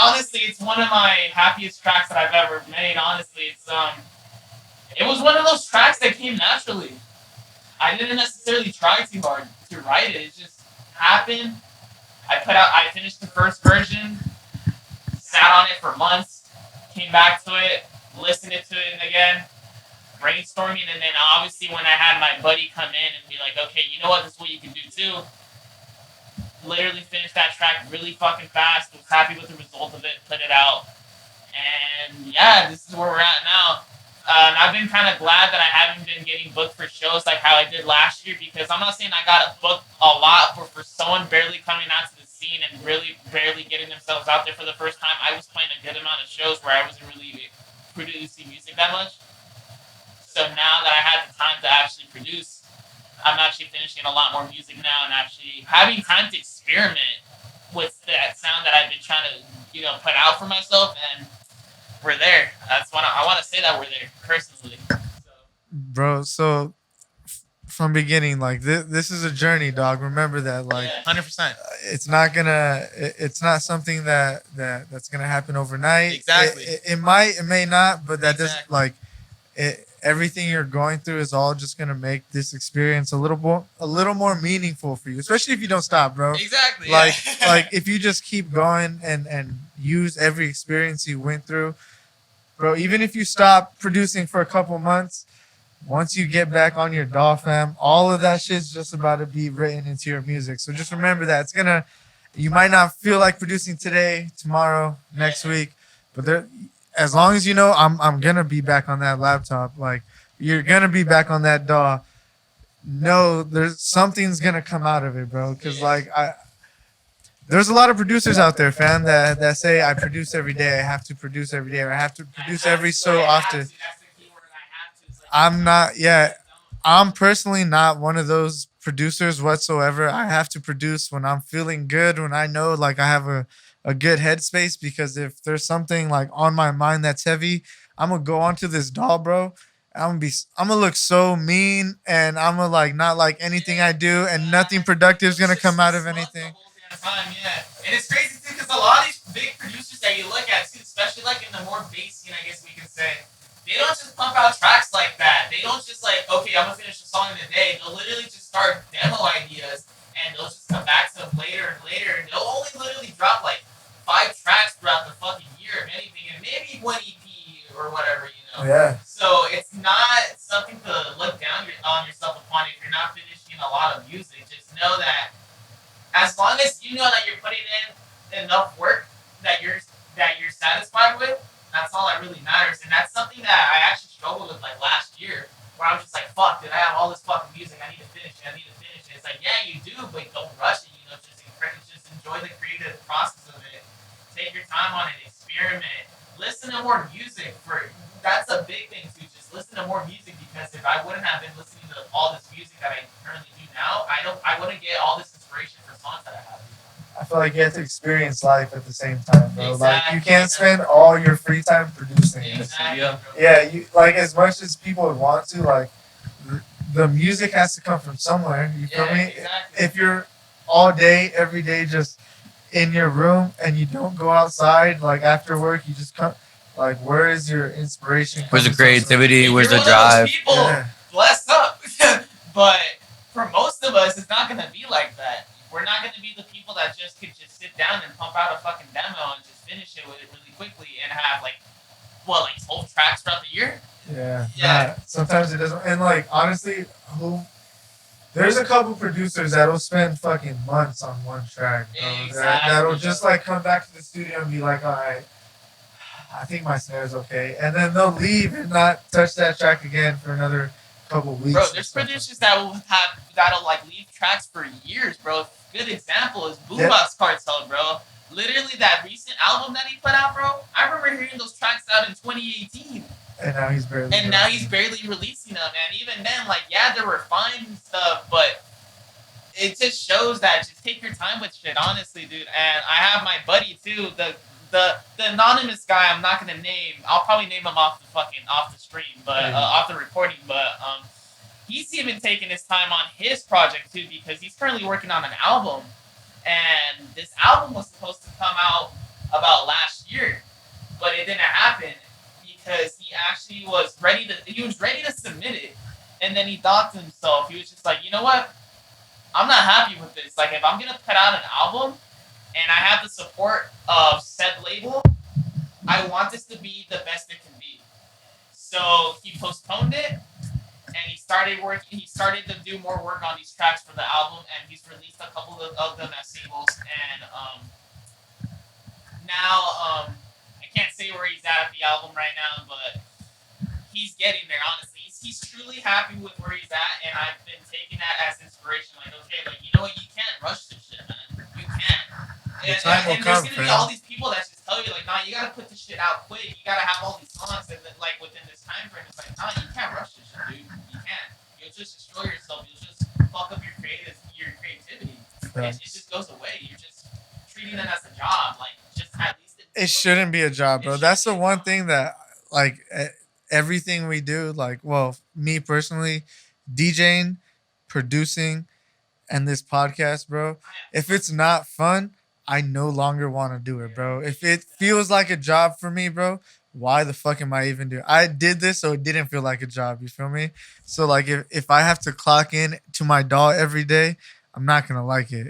honestly, it's one of my happiest tracks that I've ever made. Honestly, it was one of those tracks that came naturally. I didn't necessarily try too hard to write it. It just happened. I finished the first version, sat on it for months, came back to it, listened to it again, brainstorming, and then obviously when I had my buddy come in and be like, okay, you know what, this is what you can do too. Literally finished that track really fucking fast. Was happy with the result of it. Put it out, and yeah, this is where we're at now. And I've been kind of glad that I haven't been getting booked for shows like how I did last year, because I'm not saying I got booked a lot, but for someone barely coming out to the scene and really barely getting themselves out there for the first time, I was playing a good amount of shows where I wasn't really producing music that much. So now that I had the time to actually produce, I'm actually finishing a lot more music now and actually having time to experiment with that sound that I've been trying to, put out for myself, and we're there. That's what I want to say, that we're there personally. Bro, so from beginning, like this is a journey, dog. Remember that, like, 100%. It's not something that's gonna happen overnight. Exactly. It might, it may not, but that doesn't like it. Everything you're going through is all just gonna make this experience a little more meaningful for you, especially if you don't stop, bro. Exactly. Like if you just keep going and use every experience you went through, bro. Even if you stop producing for a couple months, once you get back on your DAW fam, all of that shit's just about to be written into your music. So just remember that you might not feel like producing today, tomorrow, next week, but as long as you know, I'm gonna be back on that laptop. Like, you're gonna be back on that DAW. No, there's something's gonna come out of it, bro. Because there's a lot of producers out there, fam, that say I produce every day. I have to produce every day, or I have to produce every so often. I'm not. Yeah, I'm personally not one of those producers whatsoever. I have to produce when I'm feeling good, when I know like I have a good headspace, because if there's something like on my mind that's heavy, I'm gonna go onto this DAW, bro. I'm gonna look so mean, and I'm gonna like not like anything I do, and nothing productive is gonna come out of anything. Time, yeah. And it's crazy too, because a lot of these big producers that you look at too, especially like in the more bass scene, I guess we can say, they don't just pump out tracks like that. They don't just like, okay, I'm gonna finish a song in a day. They'll literally just start demo ideas, and they'll just come back to them later and later, and they'll only literally drop like 5 tracks throughout the fucking year, if anything, and maybe 1 EP or whatever, Yeah. So it's not something to look down on yourself upon if you're not finishing a lot of music. Just know that as long as you know that you're putting in enough work that you're satisfied with, that's all that really matters. And that's something that I actually struggled with like last year, where I was just like, fuck, dude, I have all this fucking music, I need to finish it. It's like, yeah, you do, but don't rush it, just enjoy the creative process of it. Take your time on it, experiment. Listen to more music. That's a big thing too. Just listen to more music, because if I wouldn't have been listening to all this music that I currently do now, I wouldn't get all this inspiration for songs that I have. I feel like you have to experience life at the same time, bro. Exactly. Like, you can't spend all your free time producing. Exactly. Yeah, you like, as much as people would want to, like, the music has to come from somewhere. You feel me? Exactly. If you're all day, every day, just in your room, and you don't go outside, like after work, you just come. Like, where is your inspiration? Where's the creativity? Where's the You're drive? One of those people, bless up. But for most of us, it's not gonna be like that. We're not gonna be the people that just could just sit down and pump out a fucking demo and just finish it with it really quickly and have like 12 tracks throughout the year. Yeah. Yeah. Sometimes it doesn't. And like, honestly, there's a couple producers that'll spend fucking months on one track, bro. Exactly. That'll just like come back to the studio and be like, all right, I think my snare's okay, and then they'll leave and not touch that track again for another couple weeks. Bro, there's producers that'll like leave tracks for years, bro. Good example is Boombox Cartel, bro. Literally, that recent album that he put out, bro. I remember hearing those tracks out in 2018. And now he's barely. Releasing them, and even then, like, yeah, there were fine and stuff, but it just shows that just take your time with shit, honestly, dude. And I have my buddy too, the anonymous guy. I'm not gonna name. I'll probably name him off the stream, but off the recording. But he's even taking his time on his project too, because he's currently working on an album, and this album was supposed to come out about last year, but it didn't happen because he actually was ready to submit it, and then he thought to himself, he was just like, you know what? I'm not happy with this. Like, if I'm gonna put out an album and I have the support of said label, I want this to be the best it can be. So he postponed it, and he started working. He started to do more work on these tracks for the album, and he's released a couple of them as singles. And now I can't say where he's at the album right now, but he's getting there. Honestly, he's truly happy with where he's at, and I've been taking that as inspiration. Like, okay, like, you know what? You can't rush this shit, man. You can't. The time will and come, there's gonna be all these people that just tell you like, nah, you gotta put this shit out quick. You gotta have all these songs, and then, like, within this time frame, it's like, nah, you can't rush this shit, dude. You can't. You'll just destroy yourself. You'll just fuck up your creativity. It just goes away. You're just treating it as a job. Like, just at least It shouldn't be a job, bro. That's the one thing that, like, everything we do, like, well, me personally, DJing, producing, and this podcast, bro. If it's not fun, I no longer want to do it, bro. If it feels like a job for me, bro, why the fuck am I even doing? I did this so it didn't feel like a job. You feel me? So like, if I have to clock in to my DAW every day, I'm not gonna like it.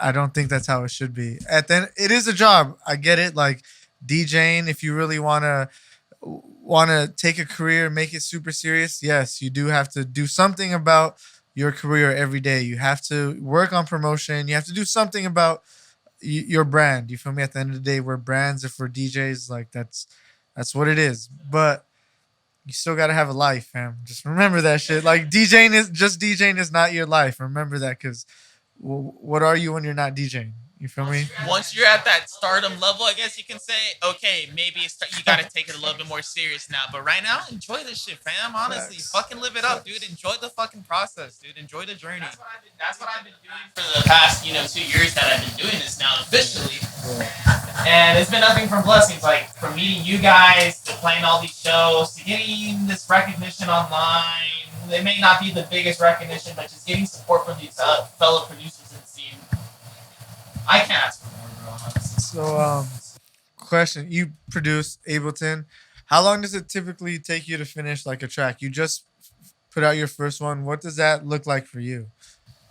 I don't think that's how it should be. At then it is a job. I get it. Like DJing, if you really wanna take a career, make it super serious, yes, you do have to do something about your career every day. You have to work on promotion. You have to do something about your brand. You feel me? At the end of the day, we're brands. If we're DJs, like that's what it is. But you still gotta have a life, fam. Just remember that shit. Like DJing is not your life. Remember that, because what are you when you're not DJing? You feel me? Once you're at that stardom level, I guess you can say, okay, maybe you got to take it a little bit more serious now. But right now, enjoy this shit, fam. Honestly, fucking live it up, dude. Enjoy the fucking process, dude. Enjoy the journey. That's what I've been doing for the past, 2 years that I've been doing this now officially. And it's been nothing from blessings, like from meeting you guys to playing all these shows to getting this recognition online. It may not be the biggest recognition, but just getting support from these fellow producers in the scene. I can't ask for more, bro. Honestly. So, question: you produce Ableton. How long does it typically take you to finish like a track? You just put out your first one. What does that look like for you?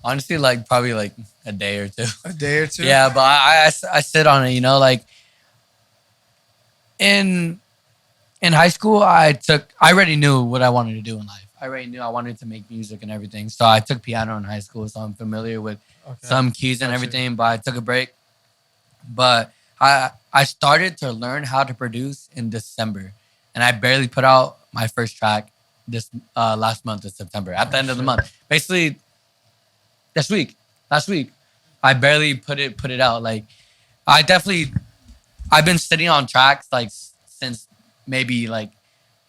Honestly, like probably like a day or two. A day or two? Yeah, but I sit on it, like in high school, I already knew what I wanted to do in life. I already knew I wanted to make music and everything. So I took piano in high school, so I'm familiar with some keys and everything, but I took a break. But I started to learn how to produce in December, and I barely put out my first track this last month of September, at the end of the month. Basically, last week, I barely put it out. Like, I've been sitting on tracks like since maybe like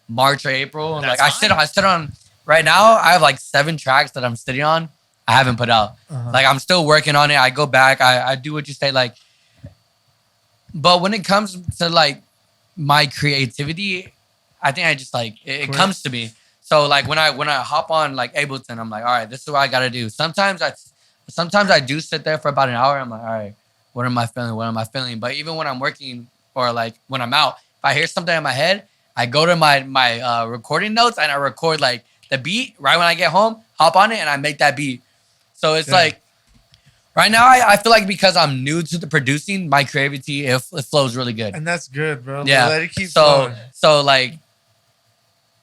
March or April. And like I sit on right now. I have like 7 tracks that I'm sitting on. I haven't put out. Like, I'm still working on it. I go back. I do what you say. Like, but when it comes to like my creativity, I think I just like it comes to me. So like when I hop on like Ableton, I'm like, all right, this is what I gotta do. Sometimes I do sit there for about an hour. I'm like, all right, what am I feeling? But even when I'm working or like when I'm out, if I hear something in my head, I go to my recording notes and I record like the beat right when I get home, hop on it, and I make that beat. So it's like right now I feel like because I'm new to the producing, my creativity it flows really good. And that's good, bro. Yeah. Let it keep flowing. So like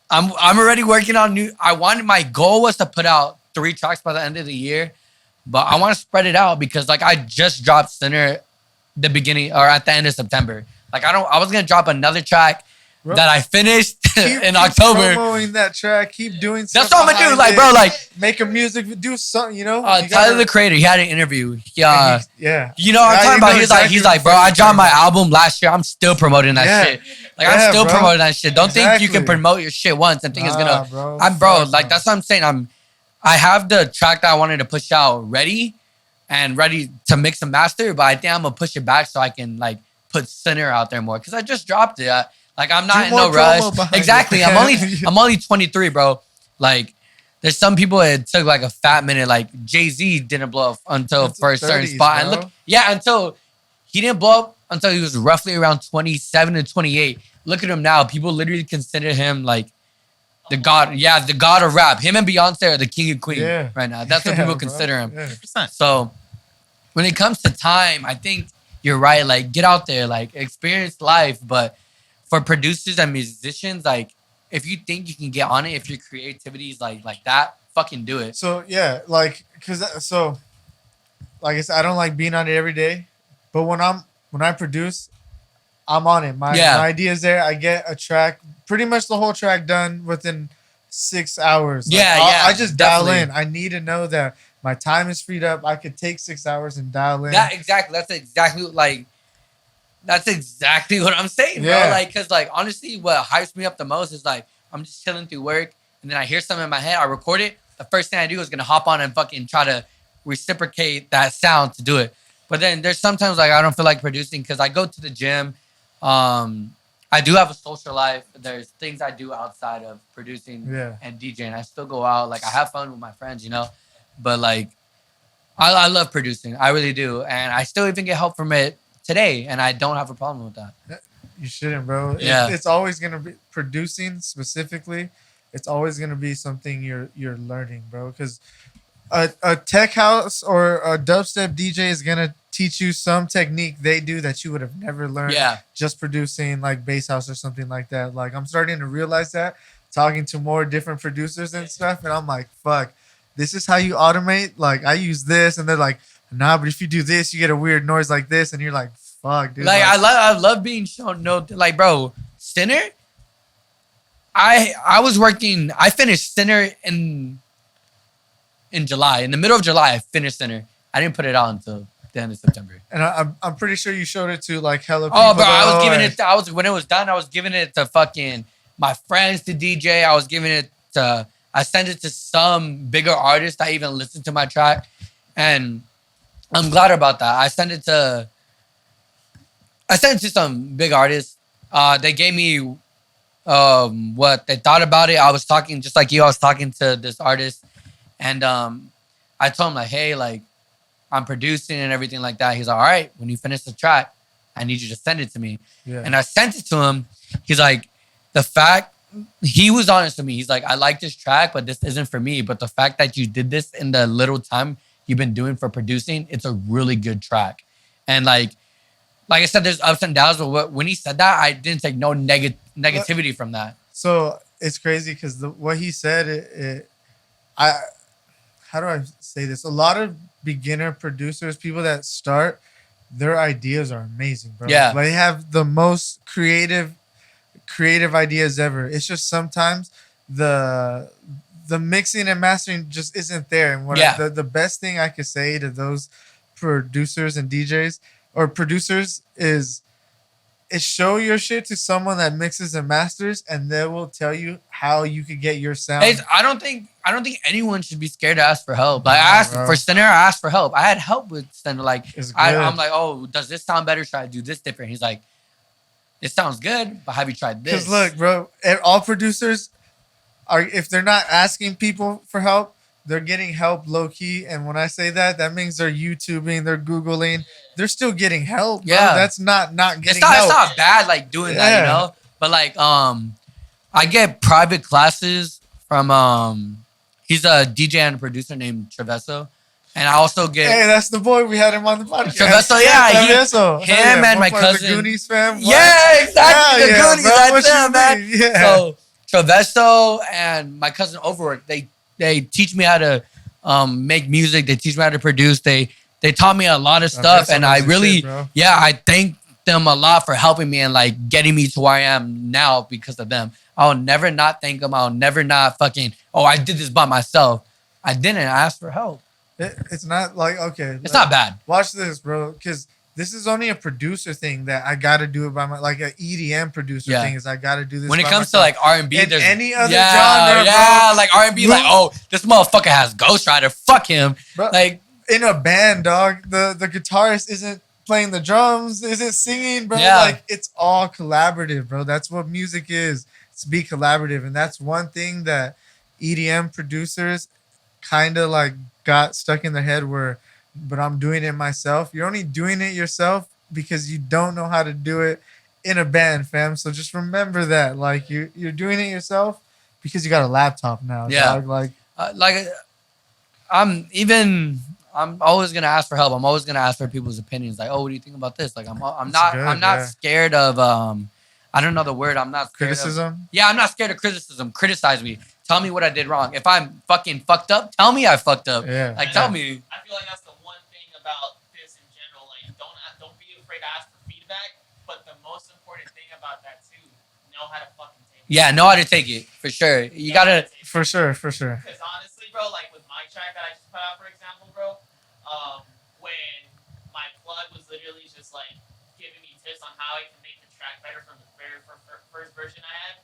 I'm already working on my goal was to put out 3 tracks by the end of the year, but I want to spread it out because like I just dropped Sinner the beginning or at the end of September. Like I was gonna drop another track that I finished in October. Keep promoting that track. Keep doing stuff. That's all I'm gonna do. Like, bro, like make a music, do something. Tyler the Creator, he had an interview. Yeah. You know what I'm talking about? He's like, bro, I dropped my album last year. I'm still promoting that shit. Like, I'm still promoting that shit. Don't think you can promote your shit once and think it's gonna. Bro, like that's what I'm saying. I have the track that I wanted to push out ready to mix and master, but I think I'm gonna push it back so I can like put Sinner out there more because I just dropped it. Like I'm not in no rush. Exactly. I'm only 23, bro. Like there's some people it took like a fat minute. Like Jay-Z didn't blow up until for a certain spot. Bro. And look, until he didn't blow up until he was roughly around 27 to 28. Look at him now. People literally consider him like the god. Yeah, the god of rap. Him and Beyonce are the king and queen right now. That's what people consider him. 100%. So when it comes to time, I think you're right. Like get out there, like experience life, but for producers and musicians, like if you think you can get on it, if your creativity is like that, fucking do it. So yeah, like like I said, I don't like being on it every day, but when I produce, I'm on it. My idea is there. I get a track, pretty much the whole track done within 6 hours. Like, I just dial in. I need to know that my time is freed up. I could take 6 hours and dial in. That's exactly what I'm saying, bro. Like, cause like honestly, what hypes me up the most is like I'm just chilling through work, and then I hear something in my head. I record it. The first thing I do is gonna hop on and fucking try to reciprocate that sound to do it. But then there's sometimes like I don't feel like producing because I go to the gym. I do have a social life. There's things I do outside of producing and DJing. I still go out. Like I have fun with my friends, you know. But like I love producing. I really do. And I still even get help from it today. And I don't have a problem with that. You shouldn't, bro. Yeah. It's always gonna be producing specifically. It's always gonna be something you're learning, bro. Because a tech house or a dubstep DJ is gonna teach you some technique they do that you would have never learned just producing like bass house or something like that. Like I'm starting to realize that talking to more different producers and stuff, and I'm like, fuck, this is how you automate. Like I use this, and they're like, nah, but if you do this, you get a weird noise like this, and you're like, fuck, dude. Like I love being shown like, bro, Sinner. I finished Sinner in July. In the middle of July, I finished Sinner. I didn't put it out until the end of September. And I'm pretty sure you showed it to like hella people. Oh, bro, I was giving it. When it was done, I was giving it to fucking my friends to DJ. I was giving it to. I sent it to some bigger artists that even listened to my track, and I'm glad about that. I sent it to some big artists. They gave me what they thought about it. I was talking just like you. I was talking to this artist, and I told him like, hey, like. I'm producing and everything like that. He's like, all right, when you finish the track, I need you to send it to me. Yeah. And I sent it to him. He's like, he was honest to me. He's like, I like this track, but this isn't for me. But the fact that you did this in the little time you've been doing for producing, it's a really good track. And like I said, there's ups and downs. But when he said that, I didn't take no negativity from that. So it's crazy because what he said, how do I say this? A lot of beginner producers, people that start, their ideas are amazing, bro. Yeah. They have the most creative ideas ever. It's just sometimes the mixing and mastering just isn't there. And the best thing I could say to those producers and DJs or producers is show your shit to someone that mixes and masters, and they will tell you how you could get your sound. I don't think anyone should be scared to ask for help. Like I asked for Sinner, I asked for help. I had help with Sinner. Like I'm like, oh, does this sound better? Should I do this different? He's like, it sounds good, but have you tried this? Because look, bro, all producers if they're not asking people for help, they're getting help low key. And when I say that, that means they're YouTubing, they're Googling, they're still getting help. Bro. Yeah. That's not getting help. It's not bad like doing that, you know? But like, I get private classes from, he's a DJ and a producer named Travesso. And I also get... Hey, that's the boy. We had him on the podcast. Travesso, him and my cousin. The Goonies fam. What? Yeah, exactly. The Goonies. That's him, man. Yeah. So Travesso and my cousin Overwork, they teach me how to make music. They teach me how to produce. They taught me a lot of stuff, and I really, I thank them a lot for helping me and like getting me to where I am now because of them. I'll never not thank them. I'll never not fucking, I did this by myself. I didn't ask for help. It's not like, okay. It's not bad. Watch this, bro, because this is only a producer thing that I got to do it by like an EDM producer thing is I got to do this. When it comes to like R&B, there's any other genre, bro. Like R&B, like, this motherfucker has Ghostwriter. Fuck him. Bro, like in a band, dog, the guitarist isn't playing the drums, isn't singing, bro. Yeah. Like it's all collaborative, bro. That's what music is. It's be collaborative. And that's one thing that EDM producers kind of like got stuck in their head but I'm doing it myself. You're only doing it yourself because you don't know how to do it in a band, fam. So just remember that. Like you're doing it yourself because you got a laptop now. Yeah. Dog. I'm always gonna ask for help. I'm always gonna ask for people's opinions. Like, what do you think about this? Like I'm not scared of I don't know the word. I'm not scared Criticism? Yeah, I'm not scared of criticism. Criticize me. Tell me what I did wrong. If I'm fucking fucked up, tell me I fucked up. Yeah. Like, tell me. I feel like that's the one thing about this in general. Like, don't be afraid to ask for feedback. But the most important thing about that too, know how to fucking take it. Yeah, know how to take it for sure. You gotta. For sure. Because honestly, bro, like with my track that I just put out, for example, bro, when my plug was literally just like giving me tips on how I can make the track better from the very first version I had,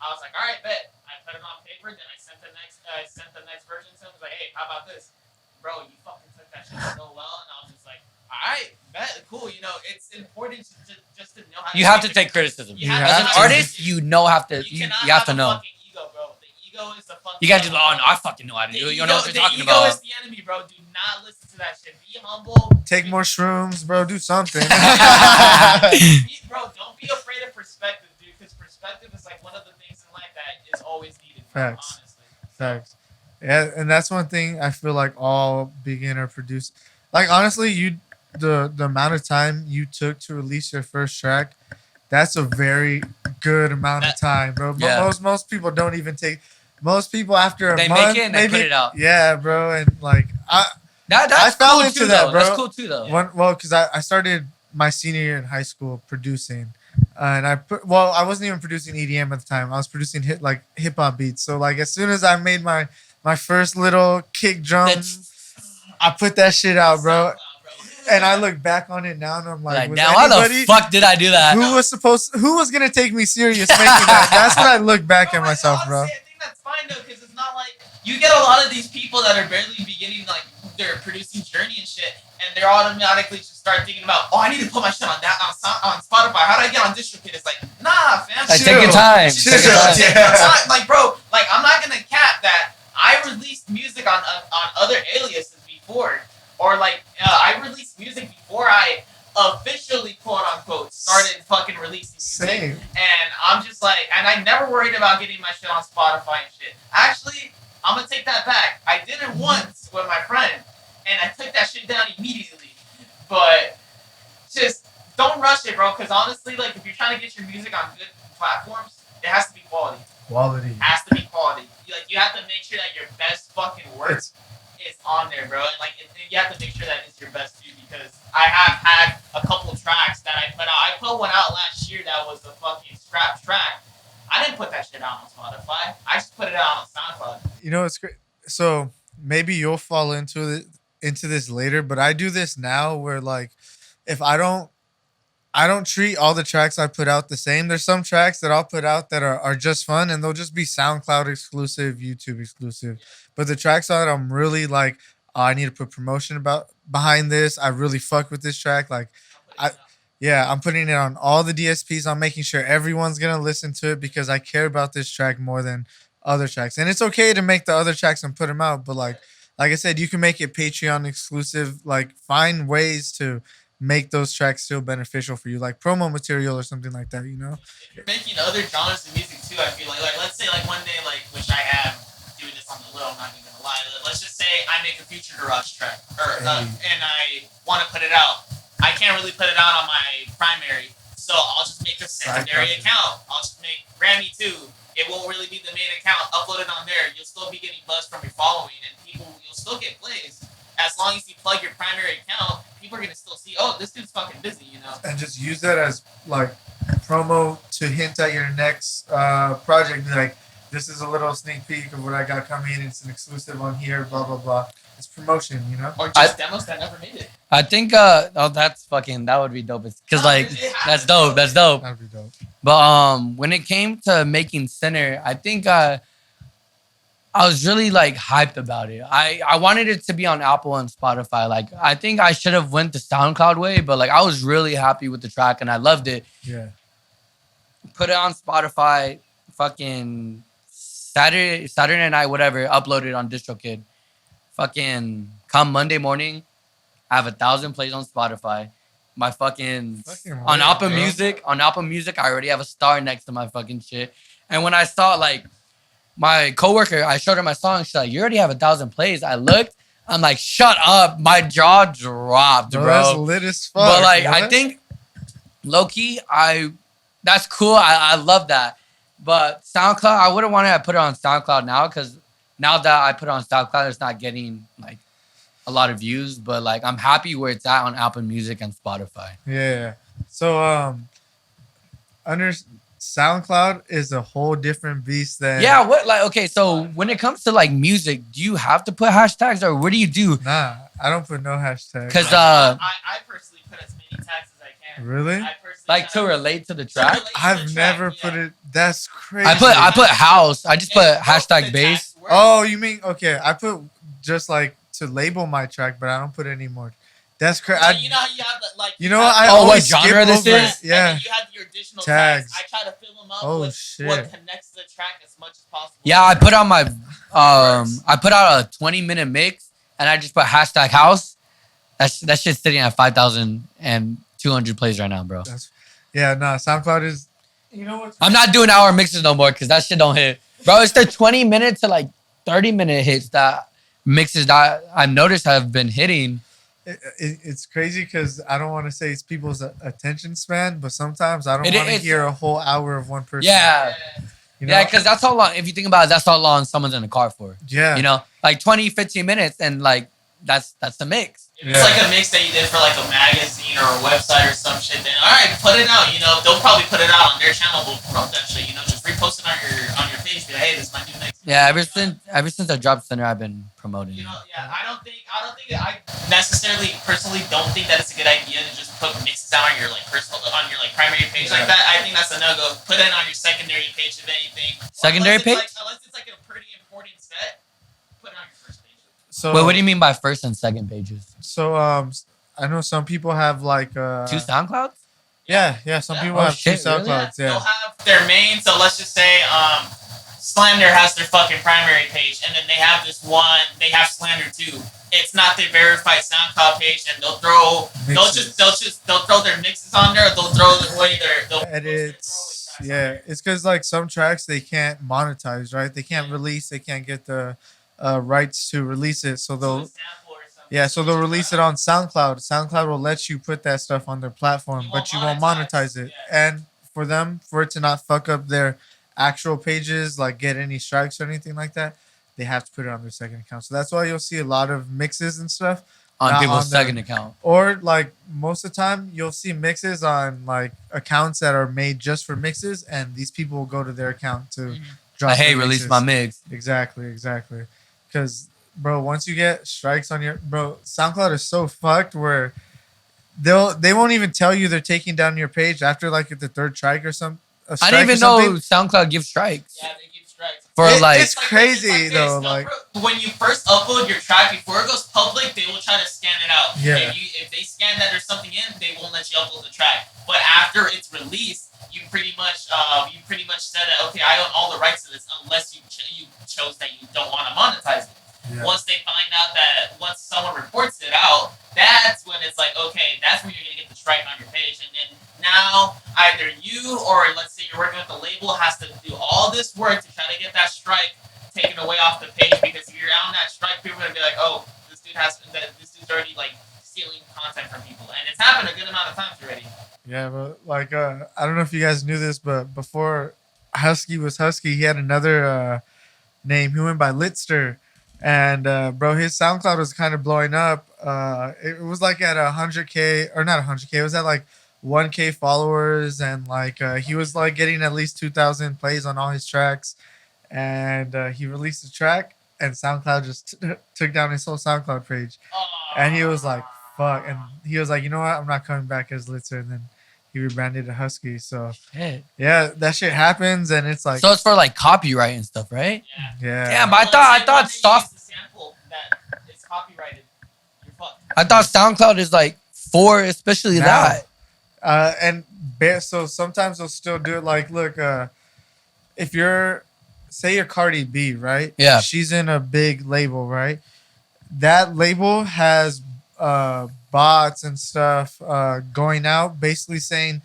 I was like, all right, bet. I put it on paper, then I sent the next version to him. I was like, hey, how about this, bro? You fucking took that shit so well, and I was just like, all right, bet, cool. You know, it's important just to know how. You have to take criticism. As an artist, you have to. You have to know. Fucking ego, bro. The ego is the fucking. You gotta just. Oh no, I fucking know how to do it. You know what you're talking about. about. The ego is the enemy, bro. Do not listen to that shit. Be humble. Take more shrooms, bro. Do something. Bro, don't be afraid of perspective, dude. Because perspective is like one of the things in life that is always needed. Bro, Facts. honestly. Facts. Yeah, and that's one thing I feel like all beginner produce. Like honestly, the amount of time you took to release your first track, that's a very good amount of time, bro. Yeah. Most people don't even take. Most people after a They month, make it and maybe, they put it out. Yeah, bro, and like That's I fell cool into too, that, though. bro. That's cool too, though. Because I started my senior year in high school producing, and I wasn't even producing EDM at the time. I was producing hip hop beats. So like as soon as I made my first little kick drum, I put that shit out, bro. And I look back on it now, and I'm like, now how the fuck did I do that? Who was gonna take me serious making that? That's when I look back at myself, bro. I think that's fine though, because it's not like you get a lot of these people that are barely beginning like their producing journey and shit, and they're automatically just start thinking about, oh, I need to put my shit on Spotify. How do I get on DistroKid? It's like, nah, fam. Take your time. Take your time. Like, bro, like I'm not gonna cap that. I released music on other aliases before. Or like I released music before I officially quote unquote started fucking releasing music. Same. And I'm just like, and I never worried about getting my shit on Spotify and shit. Actually, I'm gonna take that back. I did it once with my friend, and I took that shit down immediately. But just don't rush it, bro. Because honestly, like if you're trying to get your music on good platforms, it has to be quality. Quality. It has to be quality. You have to make sure that your best fucking work is on there, bro. And like you have to make sure that it's your best too, because I have had a couple tracks that I put out. I put one out last year that was a fucking scrap track. I didn't put that shit out on Spotify. I just put it out on SoundCloud. You know, it's great. So maybe you'll fall into this later, but I do this now where like if I don't treat all the tracks I put out the same. There's some tracks that I'll put out that are just fun and they'll just be SoundCloud exclusive, YouTube exclusive. But the tracks that I'm really like, oh, I need to put promotion behind this. I really fuck with this track. Like, I'm putting it on all the DSPs. I'm making sure everyone's gonna listen to it because I care about this track more than other tracks. And it's okay to make the other tracks and put them out, but like I said, you can make it Patreon exclusive. Like, find ways to make those tracks still beneficial for you, like promo material or something like that, you know? If you're making other genres of music too, I feel like let's say like one day, like, which I am doing this on the low, I'm not even gonna lie. Let's just say I make a Future Garage track, and I want to put it out. I can't really put it out on my primary, so I'll just make a secondary account. I'll just make RVMII. It won't really be the main account. Upload it on there. You'll still be getting buzz from your following, and you'll still get plays. As long as you plug your primary account, people are gonna still see, oh, this dude's fucking busy, you know. And just use that as like promo to hint at your next project. Be like, this is a little sneak peek of what I got coming. It's an exclusive on here. Blah blah blah. It's promotion, you know. Or just demos that never made it. I think that would be dope. Cause like that's dope. That's dope. That'd be dope. But when it came to making Sinner, I think I was really like hyped about it. I wanted it to be on Apple and Spotify. Like I think I should have went the SoundCloud way, but like I was really happy with the track and I loved it. Yeah. Put it on Spotify, fucking Saturday night, whatever, uploaded on DistroKid. Fucking come Monday morning, I have 1,000 plays on Spotify. My fucking on Apple Music, I already have a star next to my fucking shit. And when I saw like my coworker, I showed her my song. She's like, "You already have 1,000 plays." I looked. I'm like, "Shut up!" My jaw dropped, bro. That's lit as fuck. But like, man. I think low key, I That's cool. I love that. But SoundCloud, I wouldn't want to put it on SoundCloud now because now that I put it on SoundCloud, it's not getting like a lot of views. But like, I'm happy where it's at on Apple Music and Spotify. Yeah. So under SoundCloud is a whole different beast than Yeah. What like? Okay. So when it comes to like music, do you have to put hashtags or what do you do? Nah, I don't put no hashtags. Because I personally put as many tags as I can. Really? I personally like to relate to the track. relate to the I've track, never yeah. put it. That's crazy. I put house. I just put And both hashtag the bass. tags work. Oh, you mean okay? I put just like to label my track, but I don't put any more. That's crazy. So you know how you have the, like. You know what? I Oh, what always genre skip this over it. is? And Yeah. then you have your additional Tags. tags. I try to fill them up Oh, with shit. what connects to the track as much as possible. Yeah, I put on my I put out a 20-minute mix and I just put hashtag house. That shit's sitting at 5,200 plays right now, bro. Yeah, nah. SoundCloud is. You know what? I'm not doing hour mixes no more because that shit don't hit. Bro, it's the 20-minute to like 30-minute hits that mixes that I've noticed have been hitting. It's crazy because I don't want to say it's people's attention span, but sometimes I don't It want to is. hear a whole hour of one person. Yeah. You know? Yeah, because that's how long, if you think about it, that's how long someone's in the car for. Yeah. You know, like 20, 15 minutes and like that's the mix. If it's like a mix that you did for like a magazine or a website or some shit, then all right, put it out. You know, they'll probably put it out on their channel, but promote that shit. You know, just repost it on your page. Be like, hey, this is my new mix. Yeah, ever since I dropped Center, I've been promoting You it. know, yeah, I necessarily personally don't think that it's a good idea to just put mixes out on your like personal on your like primary page like that. I think that's a no go. Put it on your secondary page if anything. Secondary page? Unless it's like a pretty important set, put it on your first page. So Wait, what do you mean by first and second pages? So I know some people have like Two SoundClouds? yeah, some Yeah. people Oh, have two shit, really? SoundClouds. They'll Yeah. have their main. So let's just say Slander has their fucking primary page, and then they have this one. They have Slander too. It's not their verified SoundCloud page, and they'll throw their mixes on there. They'll throw their Edits. Yeah, it's because like some tracks they can't monetize, right? They can't release. They can't get the rights to release it, so they'll release it on SoundCloud. SoundCloud will let you put that stuff on their platform, but you won't monetize it. Yeah. And for it to not fuck up their actual pages, like get any strikes or anything like that, they have to put it on their second account. So that's why you'll see a lot of mixes and stuff On not people's their- second account. Or like most of the time, you'll see mixes on like accounts that are made just for mixes, and these people will go to their account to drop. Like, hey, their release mixes. my mix. Exactly. Because, bro, once you get strikes on SoundCloud is so fucked where they won't even tell you they're taking down your page after like the third strike or some. I didn't even know SoundCloud gives strikes. Yeah, they give strikes. For like, it's crazy though. Like when you first upload your track, before it goes public, they will try to scan it out. Yeah. If they scan that there's something in, they won't let you upload the track. But after it's released, you pretty much said that okay, I own all the rights to this, unless you chose that you don't want to monetize it. Yeah. Once they find out that once someone reports it out, that's when it's like okay, that's when you're gonna get the strike on your page, and then now either you or let's say you're working with the label has to do all this work to try to get that strike taken away off the page, because if you're on that strike, people are gonna be like, oh, this dude's already like stealing content from people, and it's happened a good amount of times already. Yeah, but like I don't know if you guys knew this, but before Husky was Husky, he had another name. He went by Litster, and bro, his SoundCloud was kind of blowing up. It was like at 100K or not 100K. It was at like 1K followers, and like he was like getting at least 2,000 plays on all his tracks, and he released a track, and SoundCloud just took down his whole SoundCloud page, and he was like, "Fuck!" And he was like, "You know what? I'm not coming back as Litzer." And then he rebranded to Husky. So shit. yeah, that shit happens, and it's like, So it's for like copyright and stuff, right? Yeah. yeah, Damn, but I thought soft sample that it's copyrighted. You're fucked. I thought SoundCloud is like for especially Now. that. So sometimes they'll still do it. Like, look, if you're Cardi B, right? Yeah. She's in a big label, right? That label has bots and stuff going out, basically saying,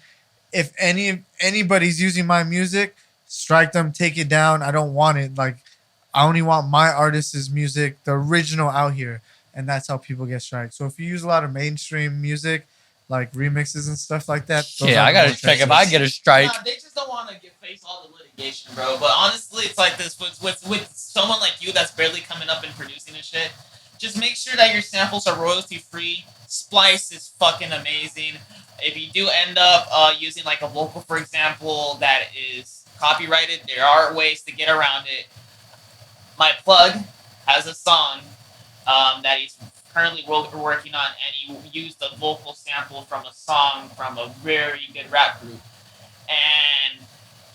if anybody's using my music, strike them, take it down. I don't want it. Like, I only want my artist's music, the original, out here, and that's how people get striked. So if you use a lot of mainstream music, like remixes and stuff like that. Those Yeah, are I the gotta most check if dangerous. I get a strike. Nah, they just don't want to face all the litigation, bro. But honestly, it's like this with someone like you that's barely coming up and producing and shit. Just make sure that your samples are royalty free. Splice is fucking amazing. If you do end up using like a vocal, for example, that is copyrighted, there are ways to get around it. My plug has a song that he's currently working on, and he used a vocal sample from a song from a very good rap group. And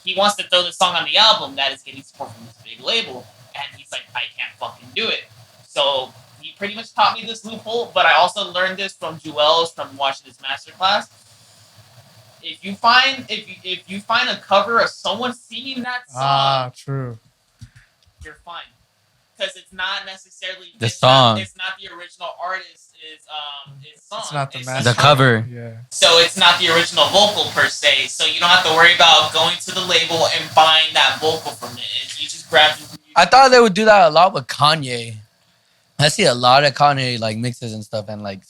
he wants to throw the song on the album that is getting support from this big label. And he's like, I can't fucking do it. So he pretty much taught me this loophole, but I also learned this from Joel's from watching his masterclass. If you find a cover of someone singing that song, true. you're fine. Because it's not necessarily The song. It's not the original artist's song. It's not the It's master. The cover. Yeah. So it's not the original vocal per se. So you don't have to worry about going to the label and buying that vocal from it. You just grab it. I thought they would do that a lot with Kanye. I see a lot of Kanye like mixes and stuff and like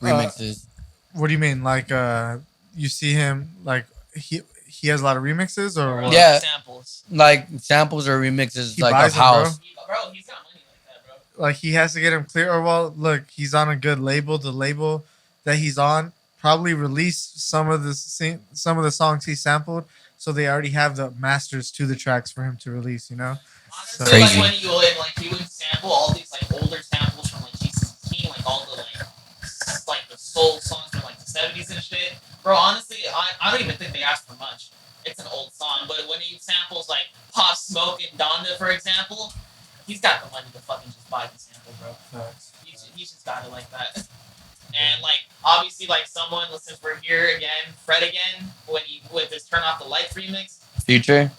remixes. What do you mean? Like, you see him like he has a lot of remixes or what? Yeah. Samples. Like samples or remixes He like buys of them, house. Bro, he's got money like that, bro. Like he has to get him clear. Or well, look, he's on a good label. The label that he's on probably released some of the songs he sampled, so they already have the masters to the tracks for him to release. You know. Honestly, Crazy. like when he would sample all these like older samples from like Jesus King, like all the like the soul songs from like the 70s and shit. Bro, honestly, I don't even think they asked for much. It's an old song, but when he samples like Pop Smoke and Donda, for example, he's got the money to fucking just buy the sample, bro. He just got it like that. And like obviously, like someone, since we're here again, Fred again, when he with his Turn Off the Lights remix, Future.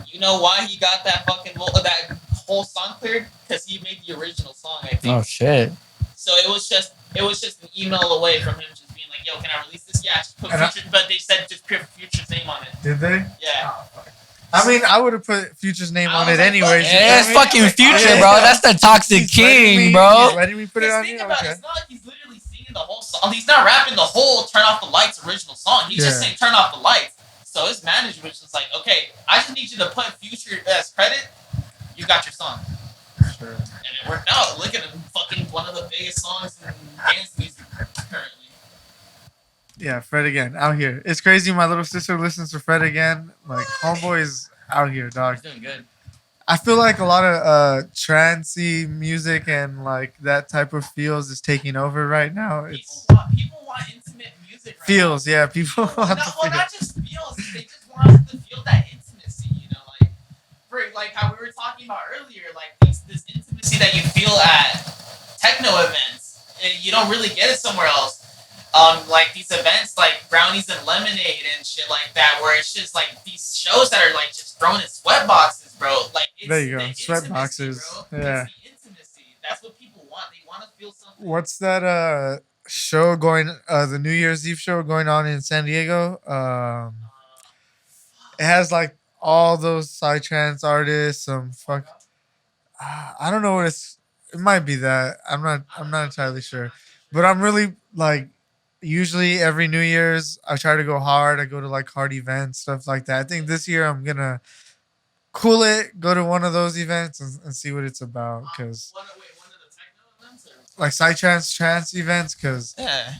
you know why he got that fucking that whole song cleared? Because he made the original song, I think. Oh shit. So it was just an email away from him just being like, "Yo, can I release this?" Yeah, just put And Future, but they said just put Future's name on it. Did they? Yeah. I mean, I would have put Future's name I on was it like, anyways. fuck you Yeah, it's feel me? fucking Future, Yeah. bro. That's the toxic He's letting king, me- bro. He's letting me put it Because on think here. about Okay. it, it's not like he's literally singing the whole song. He's not rapping the whole "Turn Off the Lights" original song. He's just Yeah. saying "Turn Off the Lights." So his management was just like, "Okay, I just need you to put Future as credit. You got your song." Sure. And it worked out. Look at him, fucking one of the biggest songs in dance music currently. Yeah, Fred again out here. It's crazy. My little sister listens to Fred again. Like homeboy is out here, dog. He's doing good. I feel like a lot of trancey music and like that type of feels is taking over right now. It's People want intimate music. Right feels, yeah. People now. want No, to well, feel. not just feels. They just want to feel that intimacy. You know, like for like how we were talking about earlier, like this intimacy that you feel at techno events. You don't really get it somewhere else. Like these events like Brownies and Lemonade and shit like that, where it's just like these shows that are like just thrown in sweat boxes, bro. Like it's There you go, the sweat intimacy, boxes. bro. Yeah. It's the intimacy. That's what people want. They want to feel something. What's that show going? The New Year's Eve show going on in San Diego. It has like all those psytrance artists. Some fuck. I don't know what it's. It might be that. I'm not entirely sure. But I'm really like. Usually every New Year's I try to go hard. I go to like hard events, stuff like that. I think this year I'm gonna cool it, go to one of those events and see what it's about. Cause One of the techno events? Or? like psytrance trance events, cause Yeah.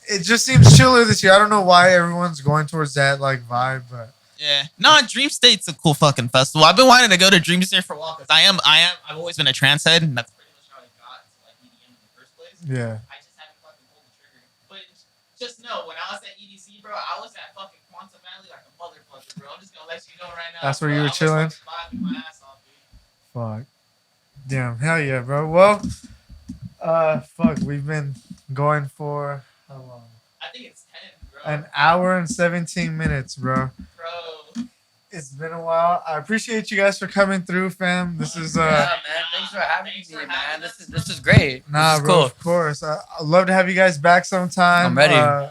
it just seems chiller this year. I don't know why everyone's going towards that like vibe, but Yeah. No, Dream State's a cool fucking festival. I've been wanting to go to Dream State for a while because I've always been a trance head, and that's pretty much how I got to like EDM in the first place. yeah. I just haven't fucking pulled the trigger. But just know, when I was at EDC, bro, I was at fucking Quantum Valley like a motherfucker, bro. I'm just gonna let you know right now. That's where bro. you were I was chilling? fucking vibing my ass off, dude. Fuck. Damn, hell yeah, bro. Well, fuck, we've been going for how long? I think it's 10, bro. An hour and 17 minutes, bro. Bro. It's been a while. I appreciate you guys for coming through, fam. This is Yeah, man. Thanks for having me, man. This is great. nah, this is bro. cool. Of course, I'd love to have you guys back sometime. I'm ready.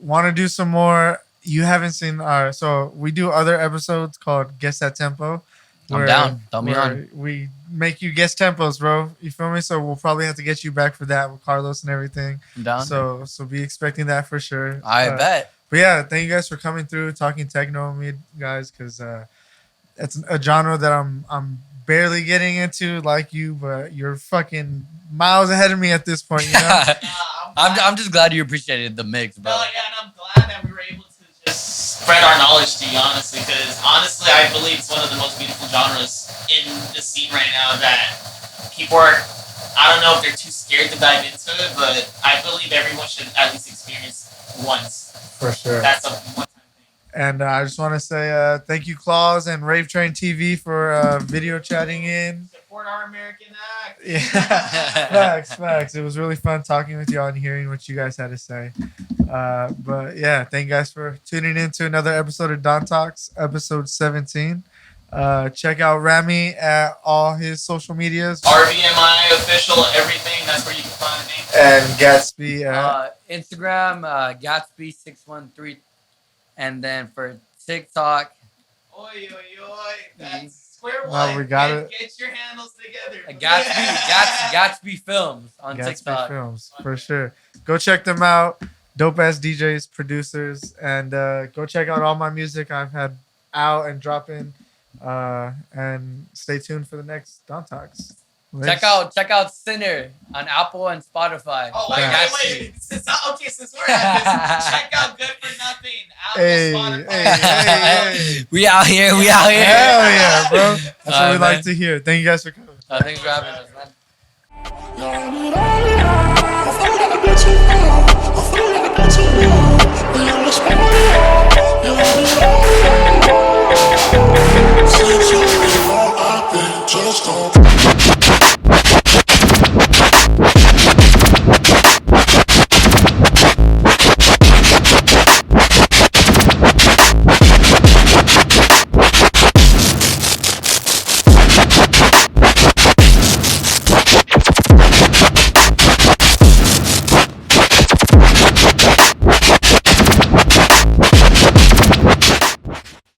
Want to do some more? You haven't seen our so we do other episodes called Guess That Tempo. I'm down. Throw me on. We make you guest tempos, bro. You feel me? So we'll probably have to get you back for that with Carlos and everything. I'm down. So be expecting that for sure. I bet. But yeah, thank you guys for coming through, talking techno with me, guys, because it's a genre that I'm barely getting into like you, but you're fucking miles ahead of me at this point, you know? I'm just glad you appreciated the mix, bro. No, yeah, and I'm glad that we were able to just spread our knowledge to you, honestly, because honestly, I believe it's one of the most beautiful genres in the scene right now that people are, I don't know if they're too scared to dive into it, but I believe everyone should at least experience once. For sure. That's a one-time thing. And I just want to say thank you, Clawz and RaveTrainTv for video chatting in. Support our American act. Yeah, facts. It was really fun talking with y'all and hearing what you guys had to say. But yeah, thank you guys for tuning in to another episode of Don Talks, episode 17. Check out Rami at all his social medias. RVMII official, everything. That's where you can find me. And Gatsby at Instagram, Gatsby613. And then for TikTok, Oi. That's square one. Well, we got it. Get your handles together. Gatsby Films on Gatsby TikTok. Films, for sure. Go check them out. Dope ass DJs, producers, and go check out all my music I've had out and dropping. And stay tuned for the next Don Talks. Check out Sinner on Apple and Spotify. Oh wait. Since we're at this, check out Good for Nothing. Apple, Spotify. Hey. We out here. Hell yeah, bro. That's what we like to hear. Thank you guys for coming. Thanks for having us, man.